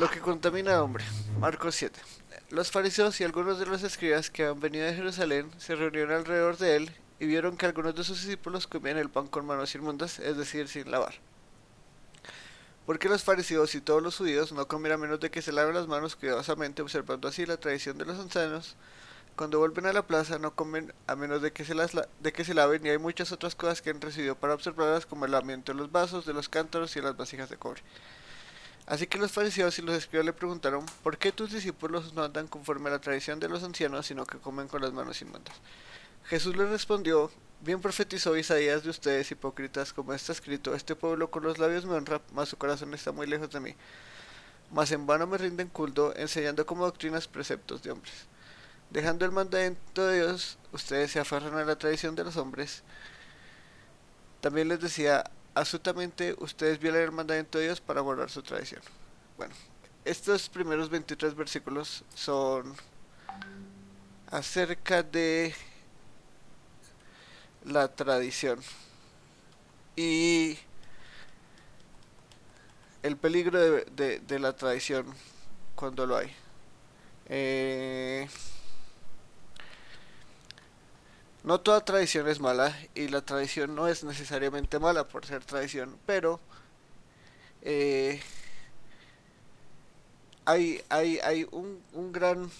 Lo que contamina al hombre. Marcos 7. Los fariseos y algunos de los escribas que habían venido de Jerusalén se reunieron alrededor de él y vieron que algunos de sus discípulos comían el pan con manos inmundas, es decir, sin lavar. Porque los fariseos y todos los judíos no comen a menos de que se laven las manos cuidadosamente, observando así la tradición de los ancianos. Cuando vuelven a la plaza no comen a menos de que de que se laven, y hay muchas otras cosas que han recibido para observarlas, como el lavamiento de los vasos, de los cántaros y de las vasijas de cobre. Así que los fariseos y los escribas le preguntaron: ¿por qué tus discípulos no andan conforme a la tradición de los ancianos, sino que comen con las manos inmundas? Jesús les respondió: bien profetizó Isaías de ustedes, hipócritas, como está escrito: este pueblo con los labios me honra, mas su corazón está muy lejos de mí. Mas en vano me rinden culto, enseñando como doctrinas preceptos de hombres. Dejando el mandamiento de Dios, ustedes se aferran a la tradición de los hombres. También les decía: absolutamente ustedes violan el mandamiento de Dios para guardar su tradición. Bueno, estos primeros 23 versículos son acerca de la tradición y el peligro de la tradición cuando lo hay. Eh, no toda tradición es mala, y la tradición no es necesariamente mala por ser tradición, pero eh, hay un gran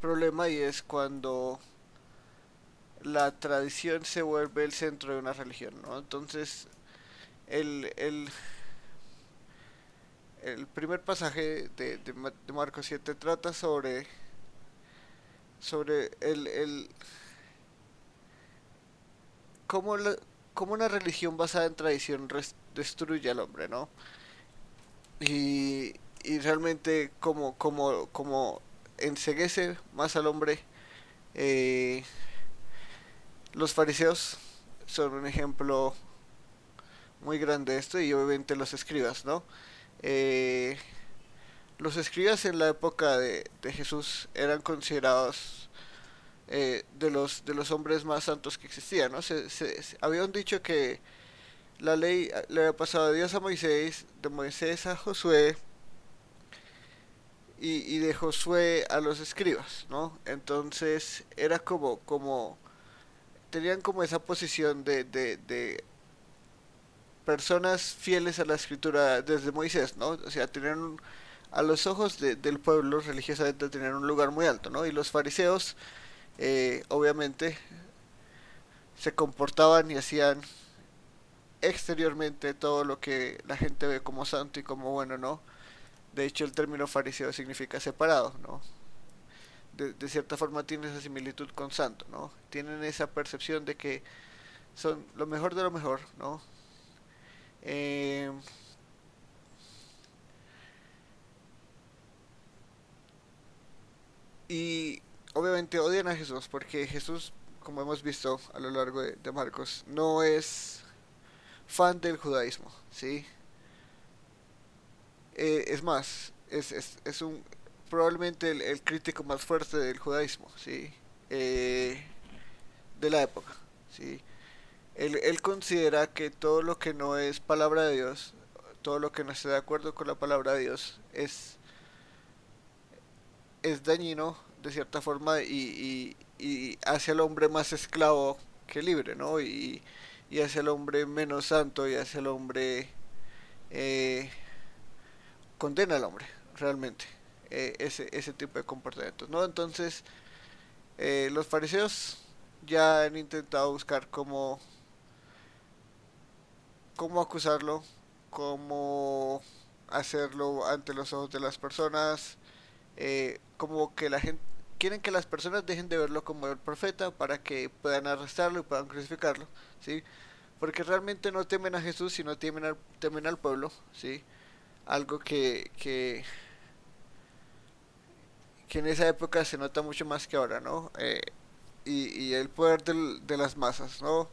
problema, y es cuando la tradición se vuelve el centro de una religión, ¿no? Entonces, el, el, el primer pasaje de Marcos 7 trata sobre cómo, cómo una religión basada en tradición destruye al hombre, ¿no? Y realmente como enceguece más al hombre. eh, los fariseos son un ejemplo muy grande de esto, y obviamente los escribas, ¿no? Eh, los escribas en la época de Jesús eran considerados de los hombres más santos que existían, ¿no? Habían dicho que la ley le había pasado de Dios a Moisés, de Moisés a Josué, y de Josué a los escribas, ¿no? Entonces era como tenían como esa posición de personas fieles a la escritura desde Moisés, ¿no? O sea, tenían a los ojos del pueblo religiosamente tenían un lugar muy alto, ¿no? Y los fariseos, obviamente, se comportaban y hacían exteriormente todo lo que la gente ve como santo y como bueno, ¿no? De hecho, el término fariseo significa separado, ¿no? De cierta forma tiene esa similitud con santo, ¿no? Tienen esa percepción de que son lo mejor de lo mejor, ¿no? Eh, y obviamente odian a Jesús porque Jesús, como hemos visto a lo largo de Marcos, no es fan del judaísmo, ¿sí? Es más, es un probablemente el crítico más fuerte del judaísmo, ¿sí? Eh, de la época, ¿sí? Él considera que todo lo que no es palabra de Dios, todo lo que no esté de acuerdo con la palabra de Dios, es dañino de cierta forma, y hace al hombre más esclavo que libre, ¿no? Y hace al hombre menos santo, y hace al hombre, eh, condena al hombre, realmente, ese tipo de comportamientos, ¿no? Entonces, los fariseos ya han intentado buscar cómo acusarlo, cómo hacerlo ante los ojos de las personas, como que la gente quieren que las personas dejen de verlo como el profeta para que puedan arrestarlo y puedan crucificarlo, ¿sí? Porque realmente no temen a Jesús, sino temen al pueblo, ¿sí? Algo que en esa época se nota mucho más que ahora, ¿no? Y el poder de las masas, ¿no?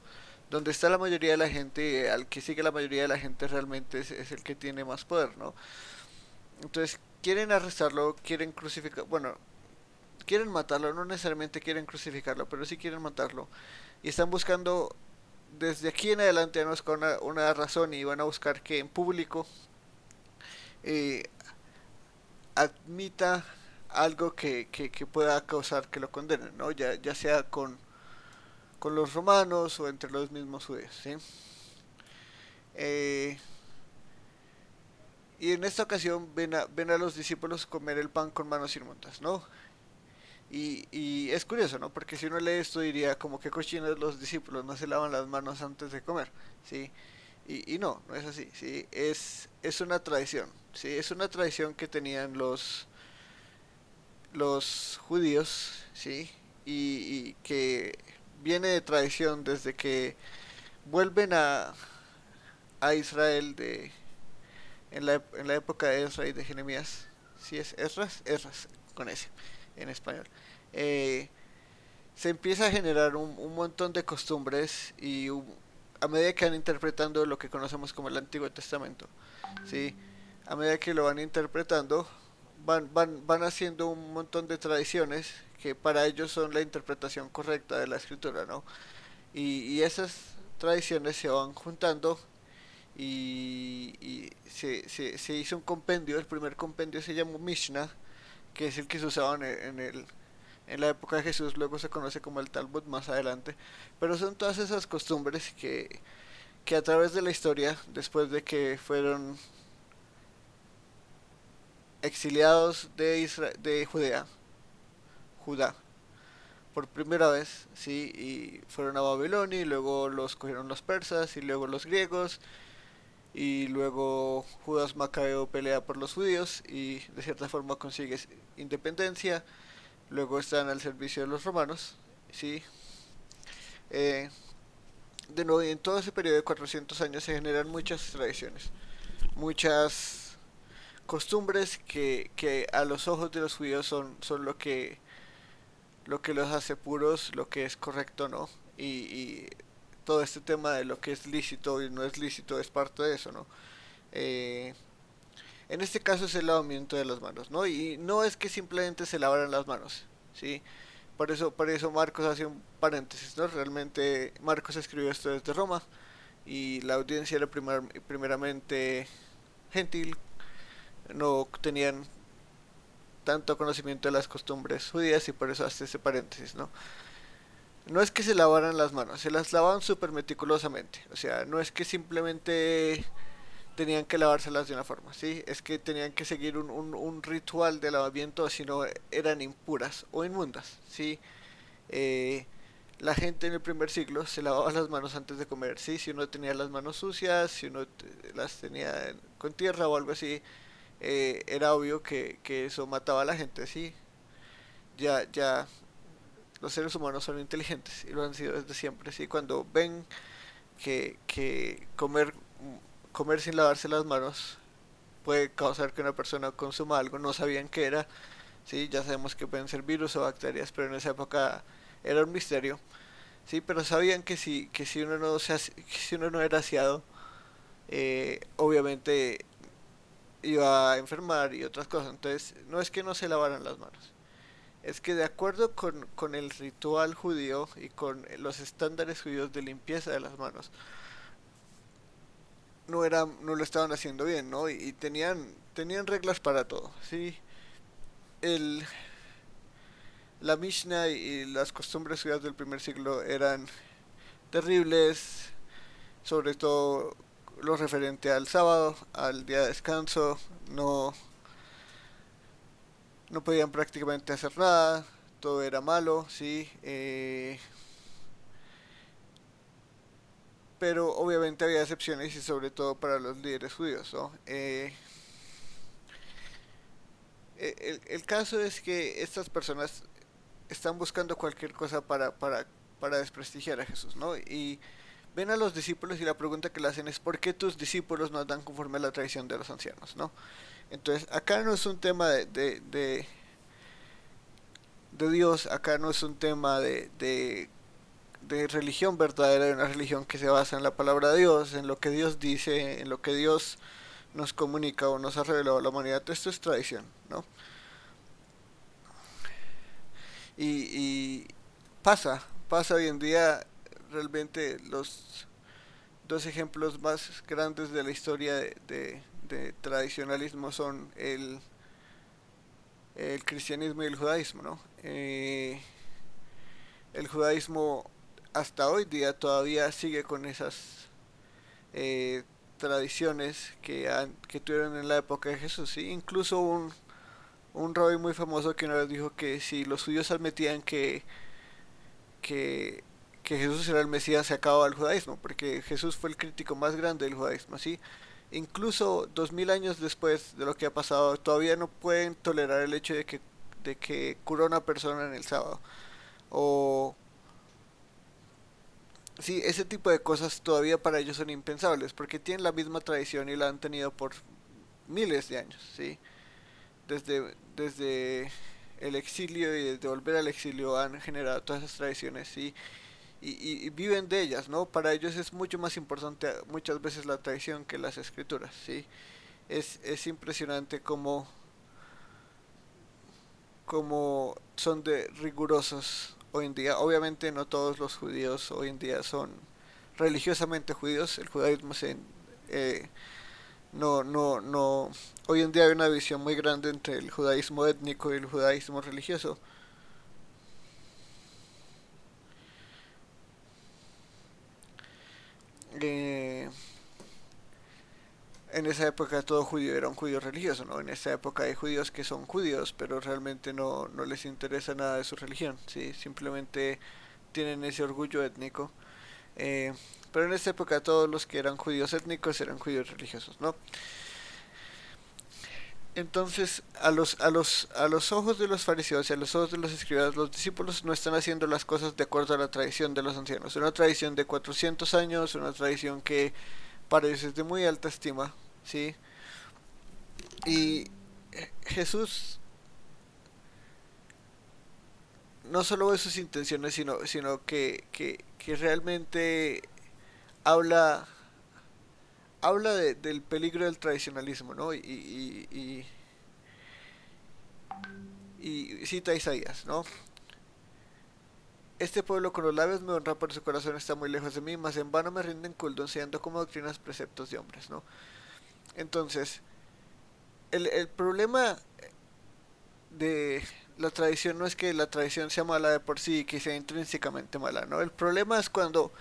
Donde está la mayoría de la gente, al que sigue la mayoría de la gente realmente es el que tiene más poder, ¿no? Entonces quieren arrestarlo, quieren crucificar, bueno, quieren matarlo, no necesariamente quieren crucificarlo, pero sí quieren matarlo. Y están buscando, desde aquí en adelante, van a buscar una razón, y van a buscar que en público eh, admita algo que pueda causar que lo condenen, ¿no? Ya sea con los romanos o entre los mismos judíos, ¿sí? Eh, y en esta ocasión ven a los discípulos comer el pan con manos inmundas, ¿no? Y es curioso, ¿no? Porque si uno lee esto diría como que cochinos los discípulos no se lavan las manos antes de comer, ¿sí? Y no, no es así, ¿sí? Es una tradición, ¿sí? Es una tradición que tenían los judíos, ¿sí? Y que viene de tradición desde que vuelven a Israel en la época de Ezra y de Jeremías. ¿Sí es Esdras? Esdras, con ese, en español. Eh, Se empieza a generar un montón de costumbres a medida que van interpretando lo que conocemos como el Antiguo Testamento, ¿sí? A medida que lo van interpretando, van haciendo un montón de tradiciones que para ellos son la interpretación correcta de la escritura, ¿no? Y esas tradiciones se van juntando se hizo un compendio, el primer compendio se llamó Mishnah, que es el que se usaba en la época de Jesús, luego se conoce como el Talmud más adelante, pero son todas esas costumbres que a través de la historia, después de que fueron exiliados de Judá, por primera vez, sí, y fueron a Babilonia, y luego los cogieron los persas, y luego los griegos, y luego Judas Macabeo pelea por los judíos, y de cierta forma consigue independencia, luego están al servicio de los romanos, sí, eh, de nuevo, y en todo ese periodo de 400 años se generan muchas tradiciones, muchas costumbres que a los ojos de los judíos son lo que los hace puros, lo que es correcto, ¿no? Y todo este tema de lo que es lícito y no es lícito es parte de eso, ¿no? Eh, en este caso es el lavamiento de las manos, ¿no? Y no es que simplemente se lavaran las manos, ¿sí? Por eso Marcos hace un paréntesis, ¿no? Realmente Marcos escribió esto desde Roma y la audiencia era primeramente gentil, no tenían tanto conocimiento de las costumbres judías y por eso hace ese paréntesis, ¿no? No es que se lavaran las manos, se las lavaban súper meticulosamente. O sea, no es que simplemente tenían que lavárselas de una forma, ¿sí? Es que tenían que seguir un ritual de lavamiento, si no eran impuras o inmundas, ¿sí? Eh, la gente en el primer siglo se lavaba las manos antes de comer, ¿sí? Si uno tenía las manos sucias, si uno las tenía con tierra o algo así, era obvio que eso mataba a la gente, ¿sí? Ya los seres humanos son inteligentes y lo han sido desde siempre, ¿sí? Cuando ven que comer sin lavarse las manos puede causar que una persona consuma algo, no sabían qué era, ¿sí? Ya sabemos que pueden ser virus o bacterias, pero en esa época era un misterio, ¿sí? Pero sabían que si uno que si uno no era aseado, obviamente iba a enfermar y otras cosas, entonces no es que no se lavaran las manos. Es que de acuerdo con el ritual judío y con los estándares judíos de limpieza de las manos, no lo estaban haciendo bien, ¿no? Y tenían reglas para todo, ¿sí? El, la Mishnah y las costumbres judías del primer siglo eran terribles, sobre todo lo referente al sábado, al día de descanso, no podían prácticamente hacer nada, todo era malo, ¿sí? Pero obviamente había excepciones y sobre todo para los líderes judíos, ¿no? El caso es que estas personas están buscando cualquier cosa para desprestigiar a Jesús, ¿no? Y ven a los discípulos y la pregunta que le hacen es ¿por qué tus discípulos no dan conforme a la tradición de los ancianos, ¿no? Entonces acá no es un tema de Dios, acá no es un tema de religión verdadera, de una religión que se basa en la palabra de Dios, en lo que Dios dice, en lo que Dios nos comunica o nos ha revelado a la humanidad. Esto es tradición, ¿no? Y pasa hoy en día realmente los dos ejemplos más grandes de la historia de tradicionalismo son el cristianismo y el judaísmo, ¿no? El judaísmo hasta hoy día todavía sigue con esas eh, tradiciones que tuvieron en la época de Jesús, ¿sí? Incluso un rabbi muy famoso que una vez dijo que si los judíos admitían que, que Jesús era el Mesías, se acababa el judaísmo, porque Jesús fue el crítico más grande del judaísmo, ¿sí? Incluso 2000 años después de lo que ha pasado, todavía no pueden tolerar el hecho de que curó a una persona en el sábado. O sí, ese tipo de cosas todavía para ellos son impensables, porque tienen la misma tradición y la han tenido por miles de años, ¿sí? Desde el exilio y desde volver al exilio han generado todas esas tradiciones, ¿sí? Y viven de ellas, ¿no? Para ellos es mucho más importante muchas veces la tradición que las escrituras, ¿sí? Es impresionante cómo son de rigurosos hoy en día. Obviamente no todos los judíos hoy en día son religiosamente judíos. El judaísmo eh, no. Hoy en día hay una división muy grande entre el judaísmo étnico y el judaísmo religioso. Eh, en esa época todo judío era un judío religioso, ¿no? En esa época hay judíos que son judíos, pero realmente no les interesa nada de su religión, ¿sí? Simplemente tienen ese orgullo étnico. Eh, pero en esta época todos los que eran judíos étnicos eran judíos religiosos, ¿no? Entonces, a los ojos de los fariseos y a los ojos de los escribas, los discípulos no están haciendo las cosas de acuerdo a la tradición de los ancianos. Una tradición de 400 años, una tradición que para ellos es de muy alta estima, ¿sí? Y Jesús no solo ve sus intenciones, sino que realmente habla, habla del peligro del tradicionalismo, ¿no? Y cita a Isaías, ¿no? Este pueblo con los labios me honra, pero su corazón está muy lejos de mí, mas en vano me rinden culto, enseñando como doctrinas preceptos de hombres, ¿no? Entonces, el problema de la tradición no es que la tradición sea mala de por sí y que sea intrínsecamente mala, ¿no? El problema es cuando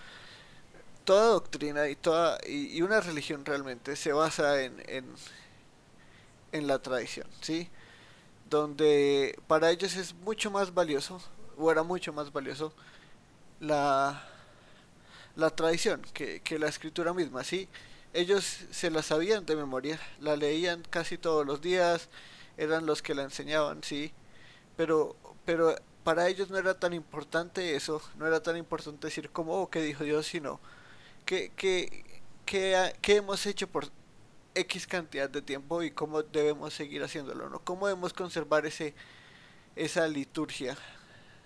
toda doctrina y una religión realmente se basa en la tradición, ¿sí? Donde para ellos es mucho más valioso, o era mucho más valioso, la, la tradición que la escritura misma, ¿sí? Ellos se la sabían de memoria, la leían casi todos los días, eran los que la enseñaban, ¿sí? Pero, pero para ellos no era tan importante eso, no era tan importante decir como, oh, ¿qué dijo Dios? Sino, ¿qué hemos hecho por X cantidad de tiempo y cómo debemos seguir haciéndolo, ¿no? ¿Cómo debemos conservar esa liturgia,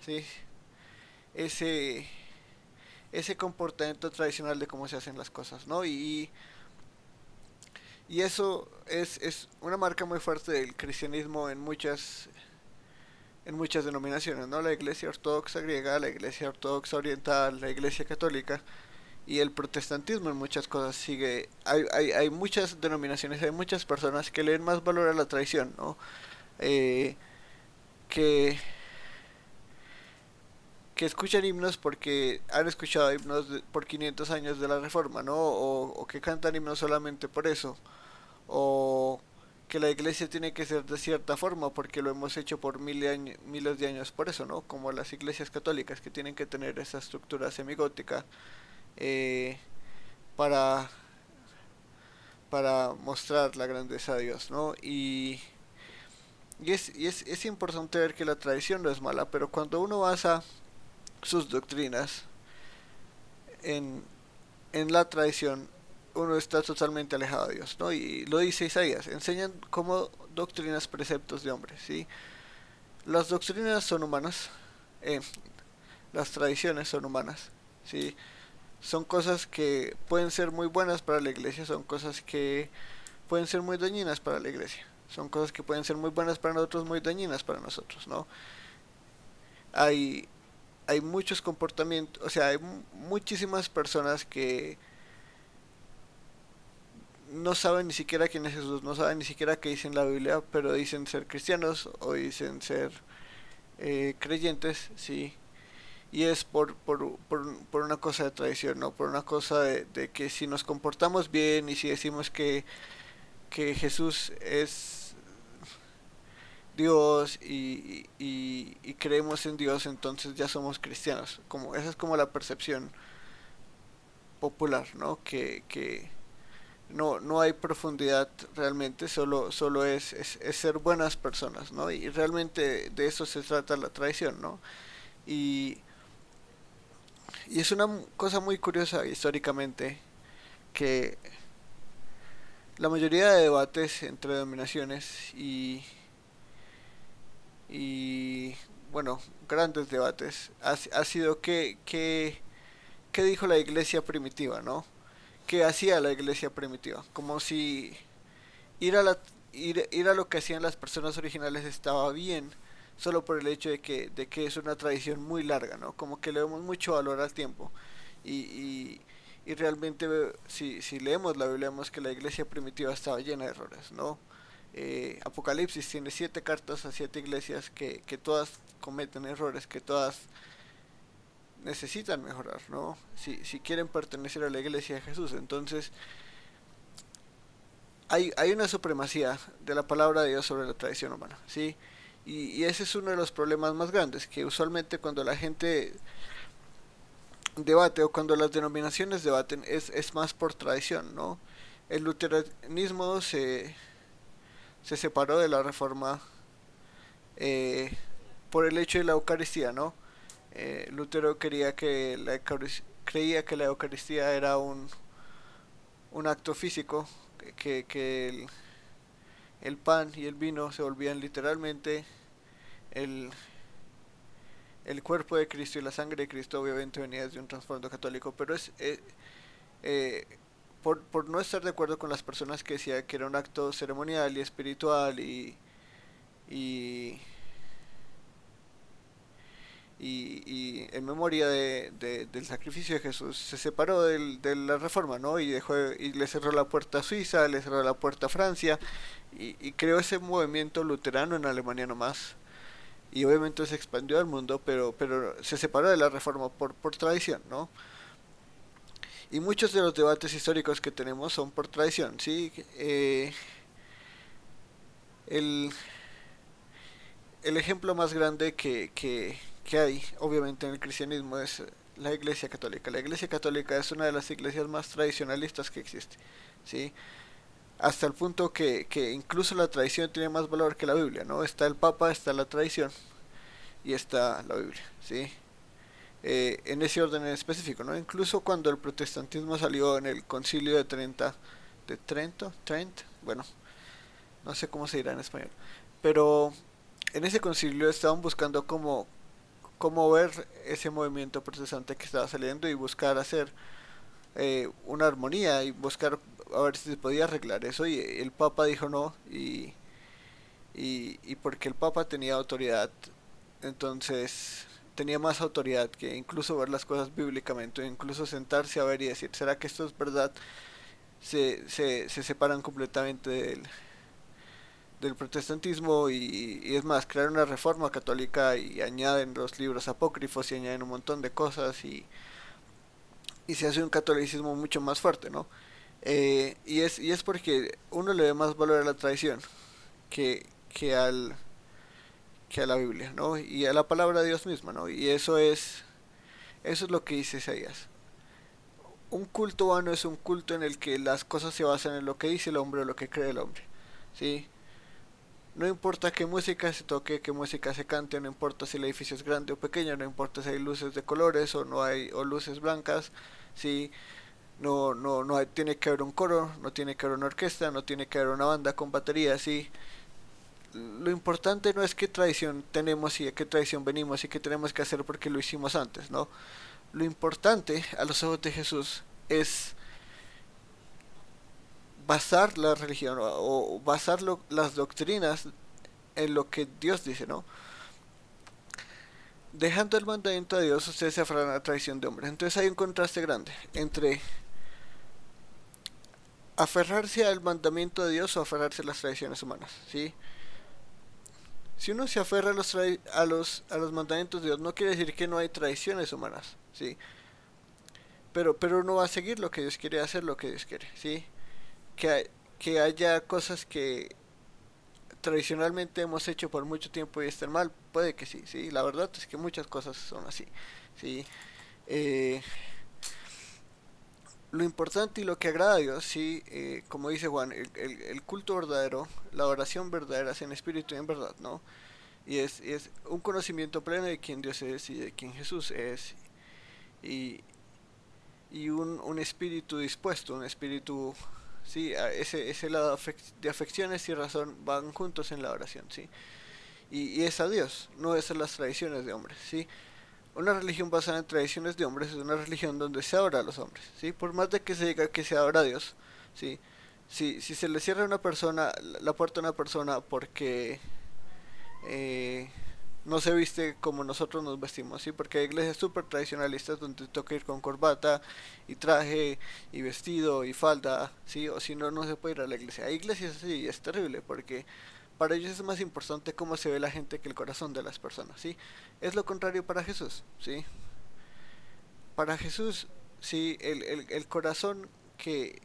¿sí? Ese, ese comportamiento tradicional de cómo se hacen las cosas, ¿no? Y eso es una marca muy fuerte del cristianismo en muchas denominaciones, ¿no? La iglesia ortodoxa griega, la iglesia ortodoxa oriental, la iglesia católica y el protestantismo en muchas cosas sigue. Hay muchas denominaciones, hay muchas personas que le den más valor a la tradición, ¿no? Eh, que, que escuchan himnos porque han escuchado himnos por 500 años de la Reforma, ¿no? O que cantan himnos solamente por eso. O que la iglesia tiene que ser de cierta forma porque lo hemos hecho por miles de años por eso, ¿no? Como las iglesias católicas que tienen que tener esa estructura semigótica eh, para, para mostrar la grandeza de Dios, ¿no? Es importante ver que la tradición no es mala, pero cuando uno basa sus doctrinas en, en la tradición, uno está totalmente alejado de Dios, ¿no? Y lo dice Isaías, enseñan como doctrinas, preceptos de hombres, ¿sí? Las doctrinas son humanas, eh, las tradiciones son humanas, ¿sí? Son cosas que pueden ser muy buenas para la iglesia, son cosas que pueden ser muy dañinas para la iglesia, son cosas que pueden ser muy buenas para nosotros, muy dañinas para nosotros, ¿no? Hay, hay muchos comportamientos, o sea, hay muchísimas personas que no saben ni siquiera quién es Jesús, no saben ni siquiera qué dice en la Biblia, pero dicen ser cristianos o dicen ser creyentes, sí. Y es por una cosa de tradición, ¿no? Por una cosa de que si nos comportamos bien y si decimos que Jesús es Dios y creemos en Dios, entonces ya somos cristianos. Como, esa es como la percepción popular, ¿no? Que no hay profundidad realmente, solo es ser buenas personas, ¿no? Y realmente de eso se trata la tradición, ¿no? Y, y es una cosa muy curiosa históricamente que la mayoría de debates entre denominaciones y bueno, grandes debates ha sido qué dijo la iglesia primitiva, ¿no? ¿Qué hacía la iglesia primitiva? Como si ir a, la, ir a lo que hacían las personas originales estaba bien, solo por el hecho de que es una tradición muy larga, ¿no? Como que le damos mucho valor al tiempo. Y realmente, si leemos la Biblia, vemos que la iglesia primitiva estaba llena de errores, ¿no? Apocalipsis tiene 7 cartas a 7 iglesias que todas cometen errores, que todas necesitan mejorar, ¿no? Si quieren pertenecer a la iglesia de Jesús. Entonces, hay una supremacía de la palabra de Dios sobre la tradición humana, ¿sí? Y ese es uno de los problemas más grandes, que usualmente cuando la gente debate o cuando las denominaciones debaten es más por tradición, ¿no? El luteranismo se separó de la reforma eh, por el hecho de la Eucaristía, ¿no? Lutero creía que la Eucaristía era un acto físico, que el pan y el vino se volvían literalmente el, el cuerpo de Cristo y la sangre de Cristo obviamente venía desde un trasfondo católico, pero eh, por no estar de acuerdo con las personas que decían que era un acto ceremonial y espiritual y, y en memoria del sacrificio de Jesús, se separó de la reforma, ¿no? Y le cerró la puerta a Suiza, le cerró la puerta a Francia y creó ese movimiento luterano en Alemania nomás. Y obviamente se expandió al mundo, pero se separó de la reforma por tradición, ¿no? Y muchos de los debates históricos que tenemos son por tradición, ¿sí? El, el ejemplo más grande que hay, obviamente, en el cristianismo es la Iglesia Católica. La Iglesia Católica es una de las iglesias más tradicionalistas que existe, ¿sí? Hasta el punto que incluso la tradición tiene más valor que la Biblia, ¿no? Está el Papa, está la tradición y está la Biblia, ¿sí? En ese orden en específico, ¿no? Incluso cuando el protestantismo salió en el concilio Trent, bueno, no sé cómo se dirá en español, pero en ese concilio estaban buscando cómo ver ese movimiento protestante que estaba saliendo y buscar hacer una armonía y buscar a ver si se podía arreglar eso y el Papa dijo no y porque el Papa tenía autoridad, entonces tenía más autoridad que incluso ver las cosas bíblicamente, incluso sentarse a ver y decir, ¿será que esto es verdad? Se separan completamente del protestantismo y es más, crearon una reforma católica y añaden los libros apócrifos y añaden un montón de cosas y se hace un catolicismo mucho más fuerte, ¿no? Y es porque uno le ve más valor a la tradición que, que al que a la Biblia, ¿no? Y a la palabra de Dios misma, ¿no? Y eso es lo que dice Isaías. Un culto vano es un culto en el que las cosas se basan en lo que dice el hombre o lo que cree el hombre, ¿sí? No importa qué música se toque, qué música se cante, no importa si el edificio es grande o pequeño, no importa si hay luces de colores o no hay o luces blancas, ¿sí? No tiene que haber un coro, no tiene que haber una orquesta, no tiene que haber una banda con batería, ¿sí? Lo importante no es qué tradición tenemos y a qué tradición venimos y qué tenemos que hacer porque lo hicimos antes, ¿no? Lo importante a los ojos de Jesús es basar la religión o basar las doctrinas en lo que Dios dice, ¿no? Dejando el mandamiento a Dios, ustedes se aferran a la tradición de hombres. Entonces hay un contraste grande entre aferrarse al mandamiento de Dios o aferrarse a las tradiciones humanas, ¿sí? Si uno se aferra a los mandamientos de Dios, no quiere decir que no hay tradiciones humanas, ¿sí? Pero uno va a seguir lo que Dios quiere, hacer lo que Dios quiere, ¿sí? Que haya cosas que tradicionalmente hemos hecho por mucho tiempo y estén mal, puede que sí, sí. La verdad es que muchas cosas son así, sí. Eh, lo importante y lo que agrada a Dios, sí, como dice Juan, el culto verdadero, la oración verdadera es en espíritu y en verdad, ¿no? Y es un conocimiento pleno de quién Dios es y de quién Jesús es, y, y un espíritu dispuesto, un espíritu, sí, ese lado de afecciones y razón van juntos en la oración, sí. Y es a Dios, no es a las tradiciones de hombres, sí. Una religión basada en tradiciones de hombres es una religión donde se adora a los hombres, ¿sí? Por más de que se diga que se adora a Dios, ¿sí? Si se le cierra a una persona, la puerta a una persona porque eh, no se viste como nosotros nos vestimos, ¿sí? Porque hay iglesias súper tradicionalistas donde toca ir con corbata y traje y vestido y falda, ¿sí? O si no, no se puede ir a la iglesia. Hay iglesias así y es terrible porque para ellos es más importante cómo se ve la gente que el corazón de las personas, ¿sí? Es lo contrario para Jesús, ¿sí? Para Jesús, sí, el corazón que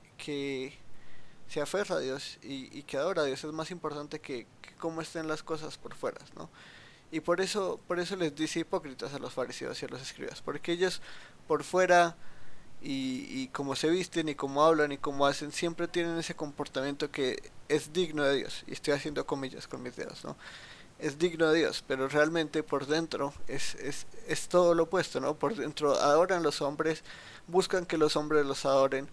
se aferra a Dios y que adora a Dios es más importante que cómo estén las cosas por fuera, ¿no? Y por eso les dice hipócritas a los fariseos y a los escribas, porque ellos por fuera y cómo se visten y cómo hablan y cómo hacen, siempre tienen ese comportamiento que es digno de Dios. Y estoy haciendo comillas con mis dedos, ¿no? Es digno de Dios, pero realmente por dentro es todo lo opuesto, ¿no? Por dentro adoran los hombres, buscan que los hombres los adoren,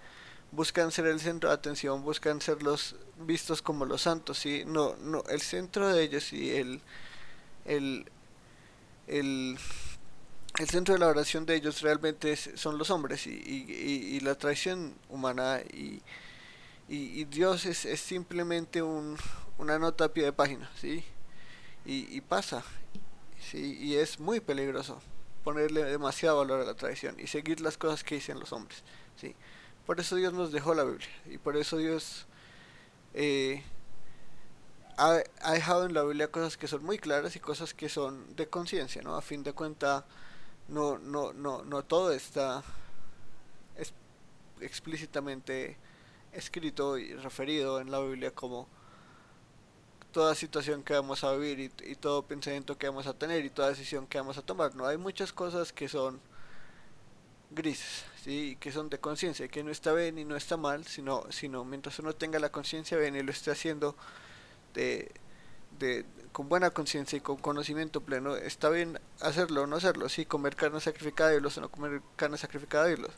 buscan ser el centro de atención, buscan ser los vistos como los santos, ¿sí? No, no, el centro de ellos y el, el, el centro de la oración de ellos realmente son los hombres y la traición humana y Dios es simplemente una nota a pie de página, ¿sí? Y pasa, ¿sí? Y es muy peligroso ponerle demasiado valor a la tradición y seguir las cosas que dicen los hombres, ¿sí? Por eso Dios nos dejó la Biblia y por eso Dios eh, ha dejado en la Biblia cosas que son muy claras y cosas que son de conciencia, ¿no? A fin de cuentas, no todo está es explícitamente escrito y referido en la Biblia como toda situación que vamos a vivir y todo pensamiento que vamos a tener y toda decisión que vamos a tomar. No hay muchas cosas que son grises, ¿sí? Que son de conciencia, que no está bien y no está mal, sino mientras uno tenga la conciencia bien y lo esté haciendo de, con buena conciencia y con conocimiento pleno, está bien hacerlo o no hacerlo, sí, comer carne sacrificada de hilos o no comer carne sacrificada de hilos.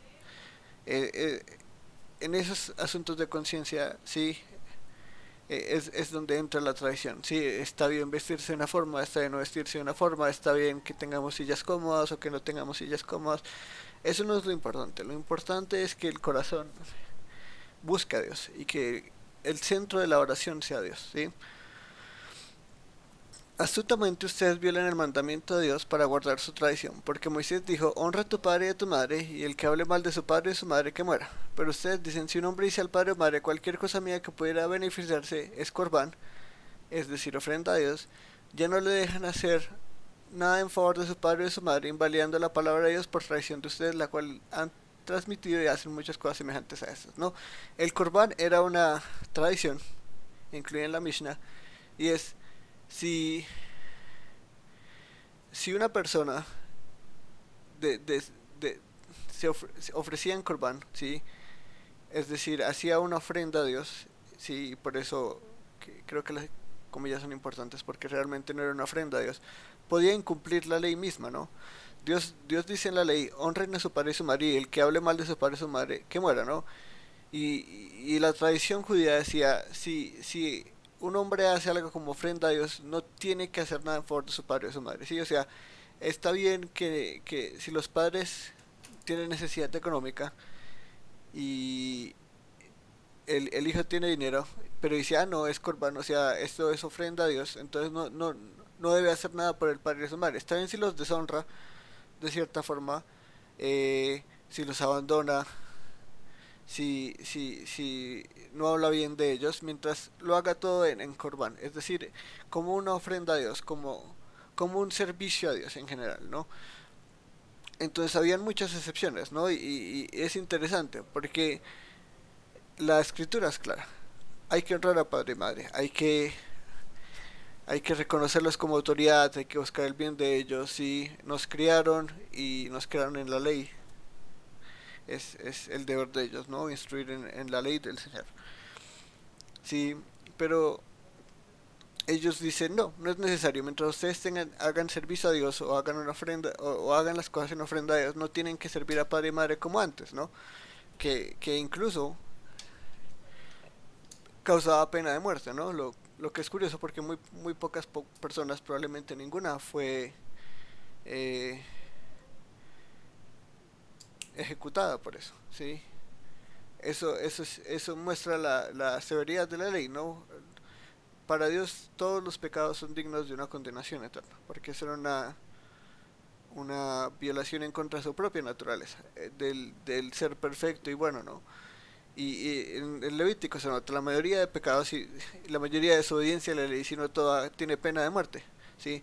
Eh, eh, en esos asuntos de conciencia, sí, es donde entra la tradición. Sí, está bien vestirse de una forma, está bien no vestirse de una forma, está bien que tengamos sillas cómodas o que no tengamos sillas cómodas. Eso no es lo importante es que el corazón busque a Dios y que el centro de la oración sea Dios, ¿sí? Astutamente ustedes violan el mandamiento de Dios para guardar su tradición, porque Moisés dijo, honra a tu padre y a tu madre, y el que hable mal de su padre y de su madre que muera. Pero ustedes dicen, si un hombre dice al padre o madre cualquier cosa mía que pudiera beneficiarse es corbán, es decir, ofrenda a Dios, ya no le dejan hacer nada en favor de su padre y de su madre, invalidando la palabra de Dios por traición de ustedes, la cual han transmitido y hacen muchas cosas semejantes a estas, ¿no? El corbán era una tradición, incluida en la Mishnah, y es si si una persona de, de, de- se ofrecía en Corban, ¿sí? Es decir, hacía una ofrenda a Dios, ¿sí? Y por eso creo que las comillas son importantes, porque realmente no era una ofrenda a Dios. Podía incumplir la ley misma, ¿no? Dios dice en la ley, honren a su padre y su madre, y el que hable mal de su padre y su madre, que muera, ¿no? Y la tradición judía decía, si un hombre hace algo como ofrenda a Dios, no tiene que hacer nada en favor de su padre o de su madre, ¿sí? O sea, está bien que si los padres tienen necesidad económica y el hijo tiene dinero, pero dice, ah, no, es corbán, o sea, esto es ofrenda a Dios, entonces no debe hacer nada por el padre y su madre. Está bien si los deshonra, de cierta forma, si los abandona, si no habla bien de ellos, mientras lo haga todo en Corban, es decir, como una ofrenda a Dios, como un servicio a Dios en general, ¿no? Entonces habían muchas excepciones, ¿no? Y es interesante porque la escritura es clara. Hay que honrar a padre y madre, hay que reconocerlos como autoridad, hay que buscar el bien de ellos, sí, nos criaron y nos crearon en la ley, es el deber de ellos, ¿no? Instruir en la ley del Señor. Sí, pero ellos dicen, no, no es necesario, mientras ustedes hagan servicio a Dios o hagan una ofrenda o hagan las cosas en ofrenda a Dios, no tienen que servir a padre y madre como antes, ¿no? Que incluso causaba pena de muerte, ¿no? Lo que es curioso porque muy pocas personas, probablemente ninguna, fue eh, ejecutada por eso, ¿sí? Eso muestra la severidad de la ley, ¿no? Para Dios todos los pecados son dignos de una condenación eterna, porque eso era una violación en contra de su propia naturaleza, del ser perfecto y bueno, ¿no? Y en el Levítico se nota la mayoría de pecados y la mayoría de desobediencia a la ley, sino toda tiene pena de muerte, ¿sí?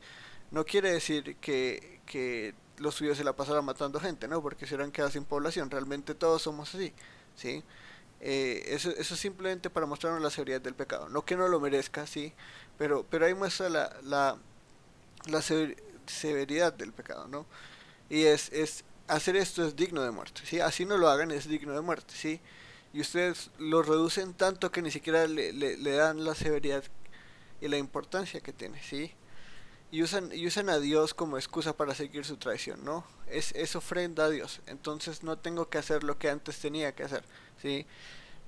No quiere decir que los judíos se la pasaran matando gente, ¿no? Porque se hubieran quedado sin población, realmente todos somos así, ¿sí? Eso es simplemente para mostrarnos la severidad del pecado, no que no lo merezca, ¿sí? Pero ahí muestra la severidad del pecado, ¿no? Y hacer esto es digno de muerte, ¿sí? Así no lo hagan, es digno de muerte, ¿sí? Y ustedes lo reducen tanto que ni siquiera le dan la severidad y la importancia que tiene, ¿sí? Y usan a Dios como excusa para seguir su traición, ¿no? Es ofrenda a Dios, entonces no tengo que hacer lo que antes tenía que hacer, ¿sí?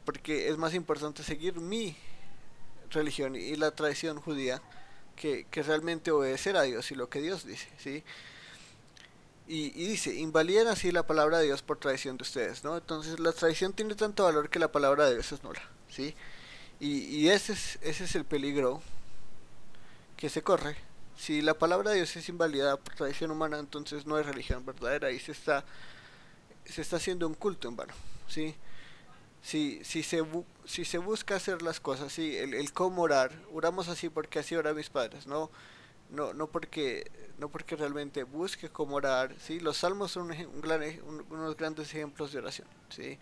Porque es más importante seguir mi religión y la tradición judía que realmente obedecer a Dios y lo que Dios dice, ¿sí? Y dice, invalidan así la palabra de Dios por traición de ustedes, ¿no? Entonces la traición tiene tanto valor que la palabra de Dios es nula, ¿sí? Y ese es el peligro que se corre. Si la palabra de Dios es invalidada por tradición humana, entonces no hay religión verdadera y se está haciendo un culto en vano, ¿sí? Si se busca hacer las cosas, sí, el cómo orar, oramos así porque así oran mis padres, no porque realmente busque cómo orar, sí, los salmos son unos grandes ejemplos de oración, sí,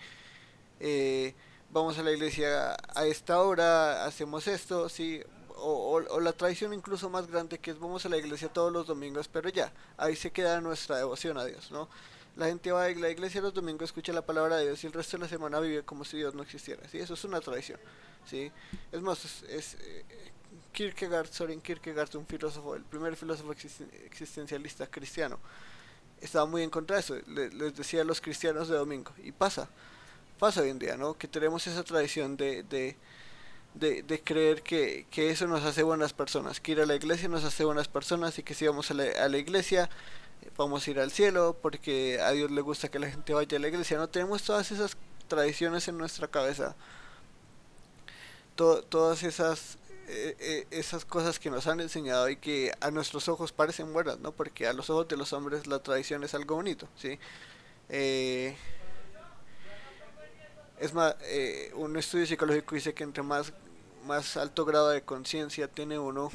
eh, vamos a la iglesia a esta hora, hacemos esto, sí, o la tradición incluso más grande que es vamos a la iglesia todos los domingos, pero ya, ahí se queda nuestra devoción a Dios, ¿no? La gente va a la iglesia los domingos, escucha la palabra de Dios y el resto de la semana vive como si Dios no existiera, ¿sí? Eso es una tradición, ¿sí? Es más, Kierkegaard, Soren Kierkegaard, un filósofo, el primer filósofo existencialista cristiano, estaba muy en contra de eso, les decía a los cristianos de domingo, y pasa hoy en día, ¿no? Que tenemos esa tradición de creer que eso nos hace buenas personas, que ir a la iglesia nos hace buenas personas y que si vamos a la iglesia vamos a ir al cielo porque a Dios le gusta que la gente vaya a la iglesia. No tenemos todas esas tradiciones en nuestra cabeza, todas esas cosas que nos han enseñado y que a nuestros ojos parecen buenas, ¿no? Porque a los ojos de los hombres la tradición es algo bonito, ¿sí? Eh, Es más, un estudio psicológico dice que entre más alto grado de conciencia tiene uno,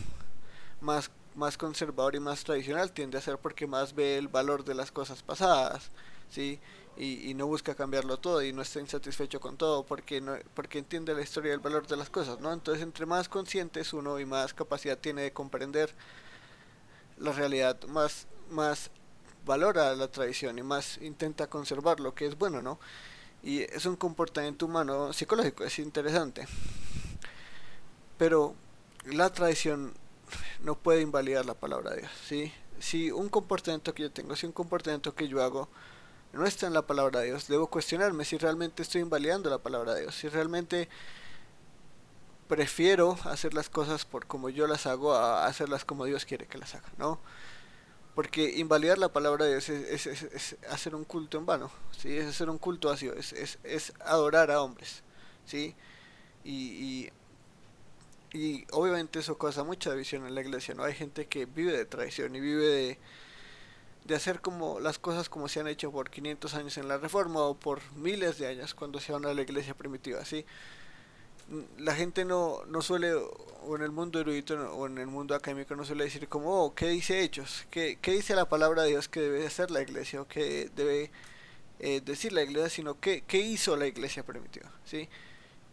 más conservador y más tradicional tiende a ser porque más ve el valor de las cosas pasadas, ¿sí? Y no busca cambiarlo todo y no está insatisfecho con todo porque entiende la historia y el valor de las cosas, ¿no? Entonces, entre más consciente es uno y más capacidad tiene de comprender la realidad, más valora la tradición y más intenta conservar lo que es bueno, ¿no? Y es un comportamiento humano psicológico, es interesante. Pero la tradición no puede invalidar la palabra de Dios, ¿sí? Si un comportamiento que yo tengo, si un comportamiento que yo hago no está en la palabra de Dios, debo cuestionarme si realmente estoy invalidando la palabra de Dios, si realmente prefiero hacer las cosas por como yo las hago a hacerlas como Dios quiere que las haga, ¿no? Porque invalidar la palabra de Dios es hacer un culto en vano, ¿sí? Es hacer un culto vacío, es adorar a hombres, ¿sí? Y, y obviamente eso causa mucha división en la iglesia, ¿no? Hay gente que vive de tradición y vive de hacer como las cosas como se han hecho por 500 años en la Reforma o por miles de años cuando se van a la iglesia primitiva, ¿sí? La gente no suele, o en el mundo erudito o en el mundo académico no suele decir como, oh, ¿qué dice Hechos? ¿Qué dice la palabra de Dios que debe hacer la iglesia o que debe decir la iglesia? Sino ¿qué hizo la iglesia primitiva? ¿Sí?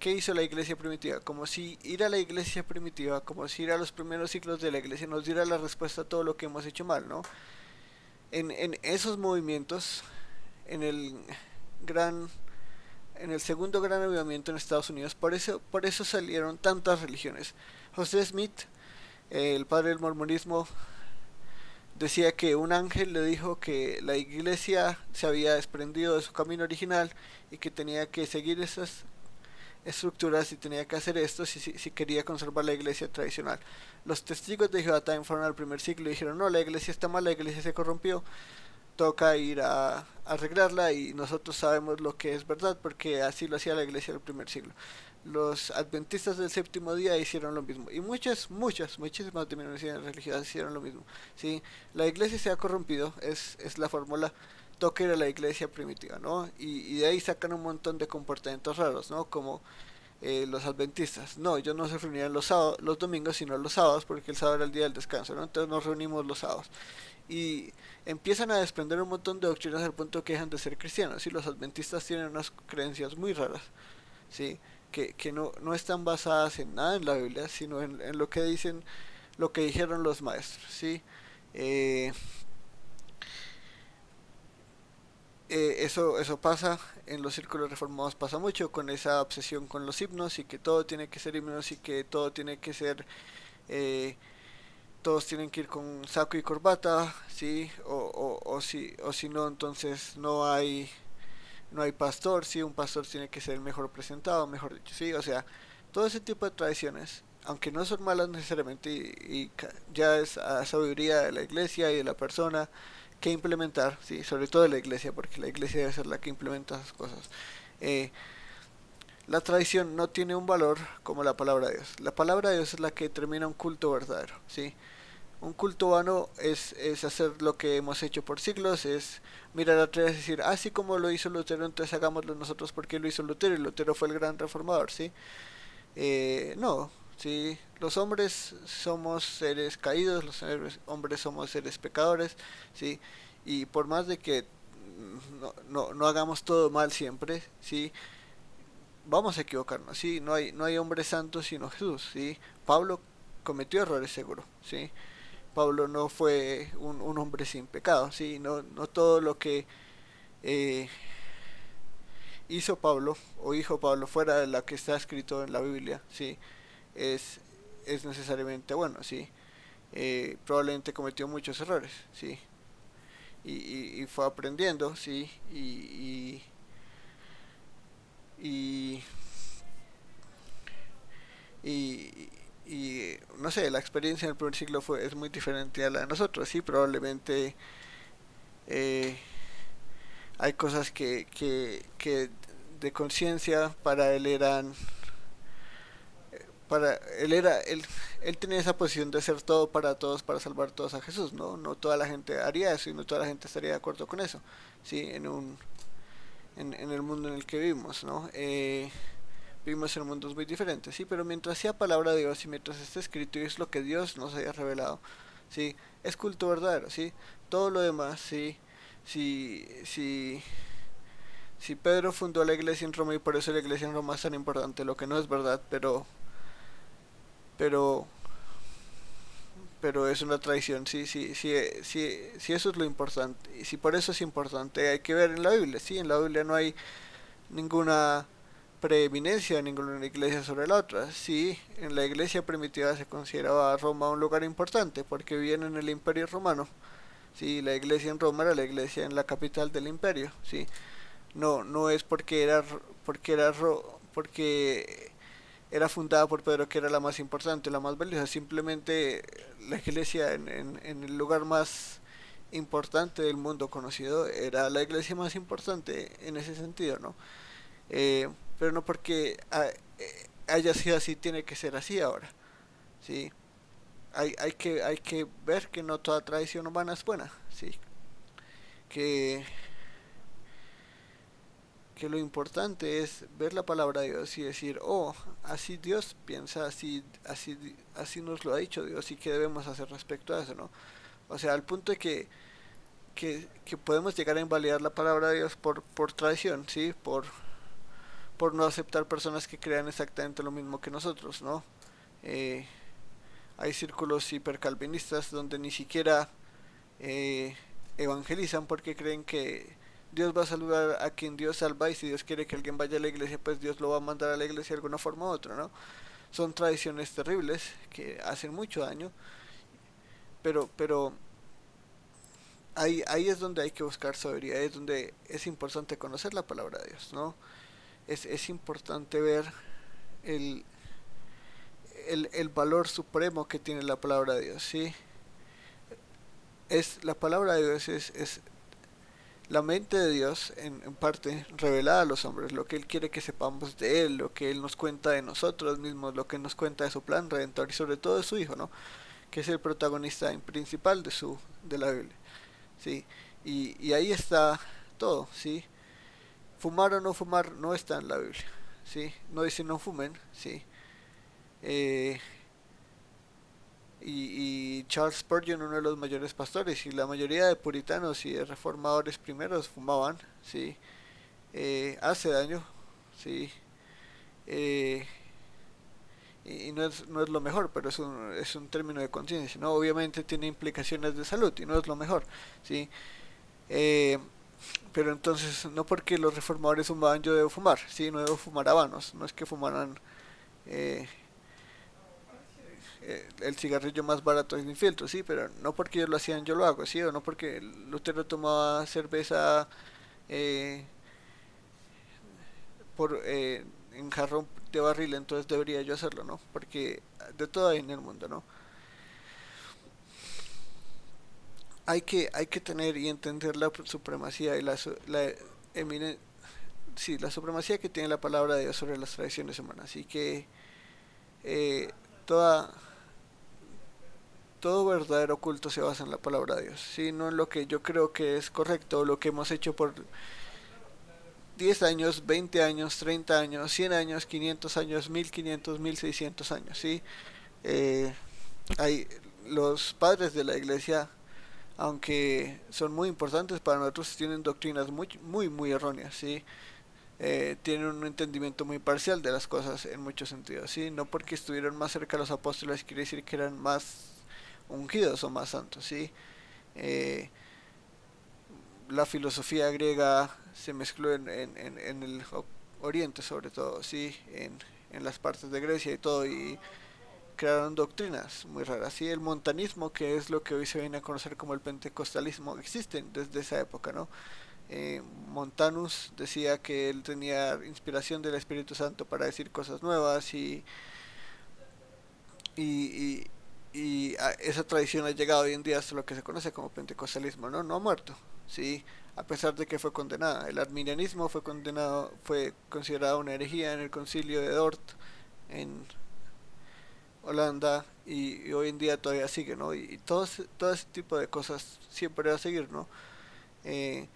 ¿Qué hizo la iglesia primitiva? Como si ir a la iglesia primitiva, como si ir a los primeros ciclos de la iglesia nos diera la respuesta a todo lo que hemos hecho mal, ¿no? En esos movimientos, en el gran en el segundo gran avivamiento en Estados Unidos, por eso salieron tantas religiones. José Smith, el padre del mormonismo, decía que un ángel le dijo que la iglesia se había desprendido de su camino original y que tenía que seguir esas estructuras y tenía que hacer esto si quería conservar la iglesia tradicional. Los testigos de Jehová también fueron al primer siglo y dijeron, no, la iglesia está mal, la iglesia se corrompió, toca ir a arreglarla y nosotros sabemos lo que es verdad porque así lo hacía la iglesia del primer siglo. Los adventistas del séptimo día hicieron lo mismo y muchísimas denominaciones religiosas hicieron lo mismo. ¿Sí? La iglesia se ha corrompido, es la fórmula, toca ir a la iglesia primitiva, ¿no? Y de ahí sacan un montón de comportamientos raros, ¿no? Como los adventistas. No, ellos no se reunían los domingos, sino los sábados, porque el sábado era el día del descanso, ¿no? Entonces nos reunimos los sábados. Y empiezan a desprender un montón de doctrinas al punto que dejan de ser cristianos. Y los adventistas tienen unas creencias muy raras, ¿sí? Que no están basadas en nada en la Biblia, sino en lo que dicen, lo que dijeron los maestros, ¿sí? Eh, eso pasa en los círculos reformados, pasa mucho con esa obsesión con los himnos y que todo tiene que ser himnos y que todo tiene que ser eh, todos tienen que ir con saco y corbata, sí, o si no, entonces no hay pastor, sí, un pastor tiene que ser mejor presentado, mejor dicho, sí, o sea, todo ese tipo de tradiciones, aunque no son malas necesariamente ya es a sabiduría de la iglesia y de la persona que implementar, sí, sobre todo de la iglesia, porque la iglesia debe ser la que implementa esas cosas. Eh, la tradición no tiene un valor como la palabra de Dios. La palabra de Dios es la que determina un culto verdadero, ¿sí? Un culto vano es hacer lo que hemos hecho por siglos, es mirar atrás y decir, así como lo hizo Lutero, entonces hagámoslo nosotros porque lo hizo Lutero y Lutero fue el gran reformador, ¿sí? No, ¿sí? Los hombres somos seres caídos, los hombres somos seres pecadores, ¿sí? Y por más de que no hagamos todo mal siempre, ¿sí? Vamos a equivocarnos, ¿sí? No hay hombre santo sino Jesús, ¿sí? Pablo cometió errores seguro, ¿sí? Pablo no fue un hombre sin pecado, ¿sí? No todo lo que eh, hizo Pablo o dijo Pablo fuera de lo que está escrito en la Biblia, ¿sí? Es, es necesariamente bueno, ¿sí? Probablemente cometió muchos errores, ¿sí? Y fue aprendiendo, ¿sí? Y, y, no sé, la experiencia en el primer siglo es muy diferente a la de nosotros, sí, probablemente eh, hay cosas que de conciencia él tenía esa posición de ser todo para todos, para salvar todos a Jesús, no toda la gente haría eso y no toda la gente estaría de acuerdo con eso, sí, en el mundo en el que vivimos, ¿no? Vivimos en mundos muy diferentes, sí, pero mientras sea palabra de Dios y mientras esté escrito y es lo que Dios nos haya revelado, sí, es culto verdadero, sí, todo lo demás, sí, sí, sí, si Pedro fundó la iglesia en Roma y por eso la iglesia en Roma es tan importante, lo que no es verdad, pero, pero es una tradición, sí, eso es lo importante, y si por eso es importante, hay que ver en la Biblia, sí, en la Biblia no hay ninguna preeminencia de ninguna iglesia sobre la otra. Sí, en la iglesia primitiva se consideraba a Roma un lugar importante porque vivían en el imperio romano. Sí, la iglesia en Roma era la iglesia en la capital del imperio. Sí, no es porque era fundada por Pedro que era la más importante, la más valiosa. Simplemente la iglesia en el lugar más importante del mundo conocido era la iglesia más importante en ese sentido, ¿no? Pero no porque haya sido así tiene que ser así ahora, ¿sí? Hay que ver que no toda tradición humana es buena, ¿sí? que, que lo importante es ver la palabra de Dios y decir, oh, así Dios piensa, así nos lo ha dicho Dios y qué debemos hacer respecto a eso, ¿no? O sea, al punto de que podemos llegar a invalidar la palabra de Dios por tradición, ¿sí? Por no aceptar personas que crean exactamente lo mismo que nosotros, ¿no? Eh, Hay círculos hipercalvinistas donde ni siquiera eh, evangelizan porque creen que Dios va a salvar a quien Dios salva y si Dios quiere que alguien vaya a la iglesia, pues Dios lo va a mandar a la iglesia de alguna forma u otra, ¿no? Son tradiciones terribles que hacen mucho daño, pero ahí es donde hay que buscar sabiduría, es donde es importante conocer la palabra de Dios, ¿no? Es importante ver el, el valor supremo que tiene la palabra de Dios, ¿sí? La palabra de Dios es la mente de Dios en parte revelada a los hombres, lo que Él quiere que sepamos de Él, lo que Él nos cuenta de nosotros mismos, lo que Él nos cuenta de su plan redentor y sobre todo de su Hijo, ¿no? Que es el protagonista principal de la Biblia, ¿sí? Y ahí está todo, ¿sí? Fumar o no fumar no está en la Biblia, ¿sí? No dice no fumen, ¿sí? Eh, y Charles Spurgeon, uno de los mayores pastores, y la mayoría de puritanos y de reformadores primeros fumaban, ¿sí? Hace daño, ¿sí? Eh, y no es lo mejor, pero es un término de conciencia, ¿no? Obviamente tiene implicaciones de salud y no es lo mejor, ¿sí? Eh, pero entonces, no porque los reformadores fumaban yo debo fumar, ¿sí? No debo fumar habanos, no es que fumaran eh, el cigarrillo más barato sin filtro, sí, pero no porque ellos lo hacían yo lo hago, sí, o no porque Lutero tomaba cerveza eh, en jarrón de barril, entonces debería yo hacerlo, ¿no? Porque de todo hay en el mundo, ¿no? Hay que tener y entender la supremacía y eminen- sí, la supremacía que tiene la palabra de Dios sobre las tradiciones humanas, así que eh, toda todo verdadero culto se basa en la palabra de Dios, ¿sí? No en lo que yo creo que es correcto, o lo que hemos hecho por 10 años, 20 años, 30 años, 100 años, 500 años, 1500, 1600 años, ¿sí? Eh, hay los padres de la iglesia, aunque son muy importantes para nosotros, tienen doctrinas muy, muy, muy erróneas, ¿sí? Tienen un entendimiento muy parcial de las cosas en muchos sentidos, ¿sí? No porque estuvieron más cerca de los apóstoles quiere decir que eran más ungidos o más santos, ¿sí? Eh, la filosofía griega se mezcló en el Oriente sobre todo, ¿sí? En las partes de Grecia y todo, y crearon doctrinas muy raras, ¿sí? El montanismo, que es lo que hoy se viene a conocer como el pentecostalismo, existen desde esa época, ¿no? Montanus decía que él tenía inspiración del Espíritu Santo para decir cosas nuevas y, esa tradición ha llegado hoy en día hasta lo que se conoce como pentecostalismo, ¿no? No ha muerto, ¿sí? A pesar de que fue condenada. El arminianismo fue considerado una herejía en el concilio de Dort en Holanda y hoy en día todavía sigue, ¿no? Y todo ese tipo de cosas siempre va a seguir, ¿no? Eh,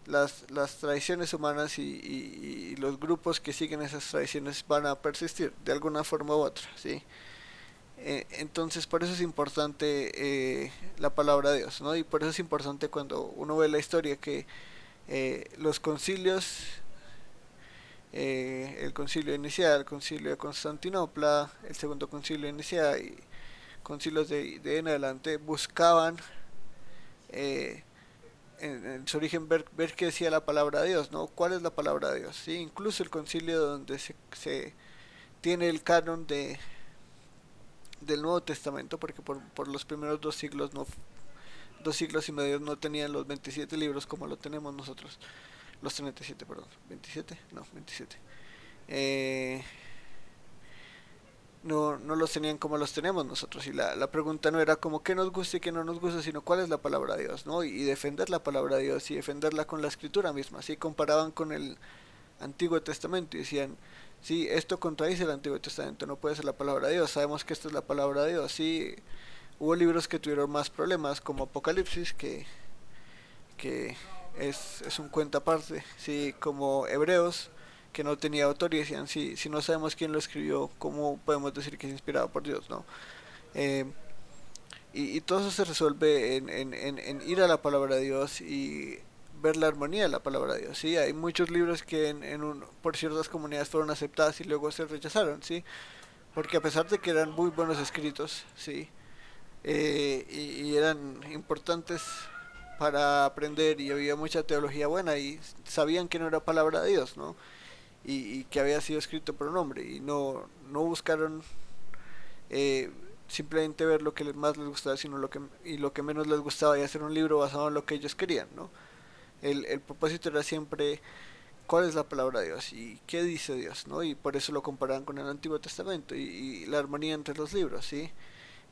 las tradiciones humanas y los grupos que siguen esas tradiciones van a persistir de alguna forma u otra, ¿sí? Entonces por eso es importante la palabra de Dios, ¿no? Y por eso es importante cuando uno ve la historia que los concilios, el concilio inicial, el concilio de Constantinopla, el segundo concilio inicial y concilios de en adelante buscaban eh, en su origen ver qué decía la palabra de Dios, ¿no? ¿Cuál es la palabra de Dios? ¿Sí? Incluso el concilio donde se tiene el canon del Nuevo Testamento, porque por los primeros 2 siglos, 2 siglos y medio no tenían los 27 libros como lo tenemos nosotros. Los 37, perdón. 27, no, 27. Eh, no los tenían como los tenemos nosotros. Y la pregunta no era como qué nos gusta y qué no nos gusta, sino cuál es la palabra de Dios, ¿no? Y defender la palabra de Dios y defenderla con la escritura misma. Así comparaban con el Antiguo Testamento y decían, sí, esto contradice el Antiguo Testamento, no puede ser la palabra de Dios, sabemos que esta es la palabra de Dios. Sí, hubo libros que tuvieron más problemas, como Apocalipsis, que es un cuento aparte, ¿sí? Como Hebreos, que no tenía autor y decían, si no sabemos quién lo escribió, ¿cómo podemos decir que es inspirado por Dios, no? Eh, y todo eso se resuelve en ir a la palabra de Dios y ver la armonía de la palabra de Dios, ¿sí? Hay muchos libros que por ciertas comunidades fueron aceptadas y luego se rechazaron, ¿sí? Porque a pesar de que eran muy buenos escritos, ¿sí? Y eran importantes para aprender y había mucha teología buena y sabían que no era palabra de Dios, ¿no? Y que había sido escrito por un hombre y no buscaron eh, simplemente ver lo que más les gustaba, sino lo que menos les gustaba y hacer un libro basado en lo que ellos querían, ¿no? El propósito era siempre cuál es la palabra de Dios y qué dice Dios, ¿no? Y por eso lo comparaban con el Antiguo Testamento y la armonía entre los libros, ¿sí?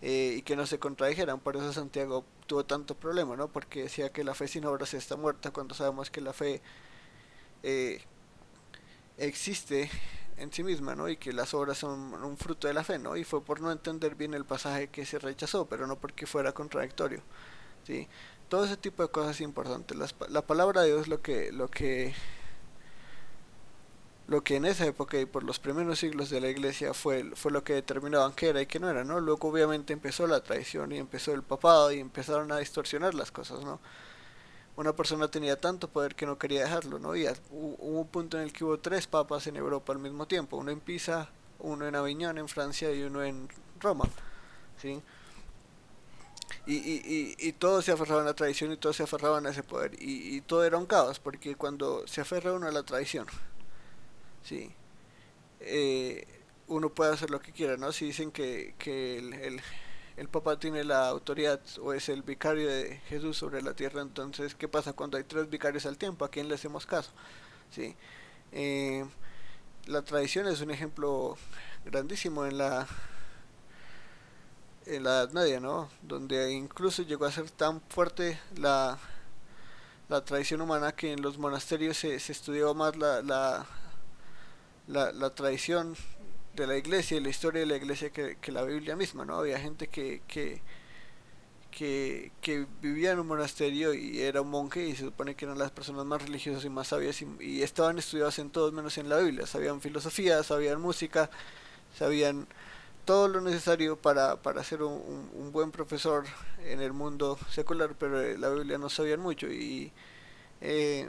Y que no se contradijeran, por eso Santiago tuvo tanto problema, ¿no? Porque decía que la fe sin obras está muerta, cuando sabemos que la fe eh, existe en sí misma, ¿no? Y que las obras son un fruto de la fe, ¿no? Y fue por no entender bien el pasaje que se rechazó, pero no porque fuera contradictorio, ¿sí? Todo ese tipo de cosas es importante. La palabra de Dios es lo que en esa época y por los primeros siglos de la iglesia fue lo que determinaban qué era y qué no era, ¿no? Luego obviamente empezó la traición y empezó el papado y empezaron a distorsionar las cosas, ¿no? Una persona tenía tanto poder que no quería dejarlo, ¿no? Y hubo un punto en el que hubo tres papas en Europa al mismo tiempo, uno en Pisa, uno en Aviñón en Francia y uno en Roma, ¿sí? Y todos se aferraban a la tradición y todos se aferraban a ese poder y todo era un caos porque cuando se aferra uno a la tradición, ¿sí? eh, Uno puede hacer lo que quiera, ¿no? Si dicen que el Papa tiene la autoridad o es el vicario de Jesús sobre la tierra, entonces, ¿qué pasa cuando hay tres vicarios al tiempo? ¿A quién le hacemos caso? ¿Sí? Eh, la tradición es un ejemplo grandísimo en la Edad Media, ¿no? Donde incluso llegó a ser tan fuerte la tradición humana que en los monasterios se estudiaba más la tradición de la iglesia y la historia de la iglesia que la Biblia misma, ¿no? Había gente que vivía en un monasterio y era un monje y se supone que eran las personas más religiosas y más sabias y estaban estudiados en todos menos en la Biblia. Sabían filosofía, sabían música, sabían todo lo necesario para ser un buen profesor en el mundo secular, pero la Biblia no sabían mucho y eh,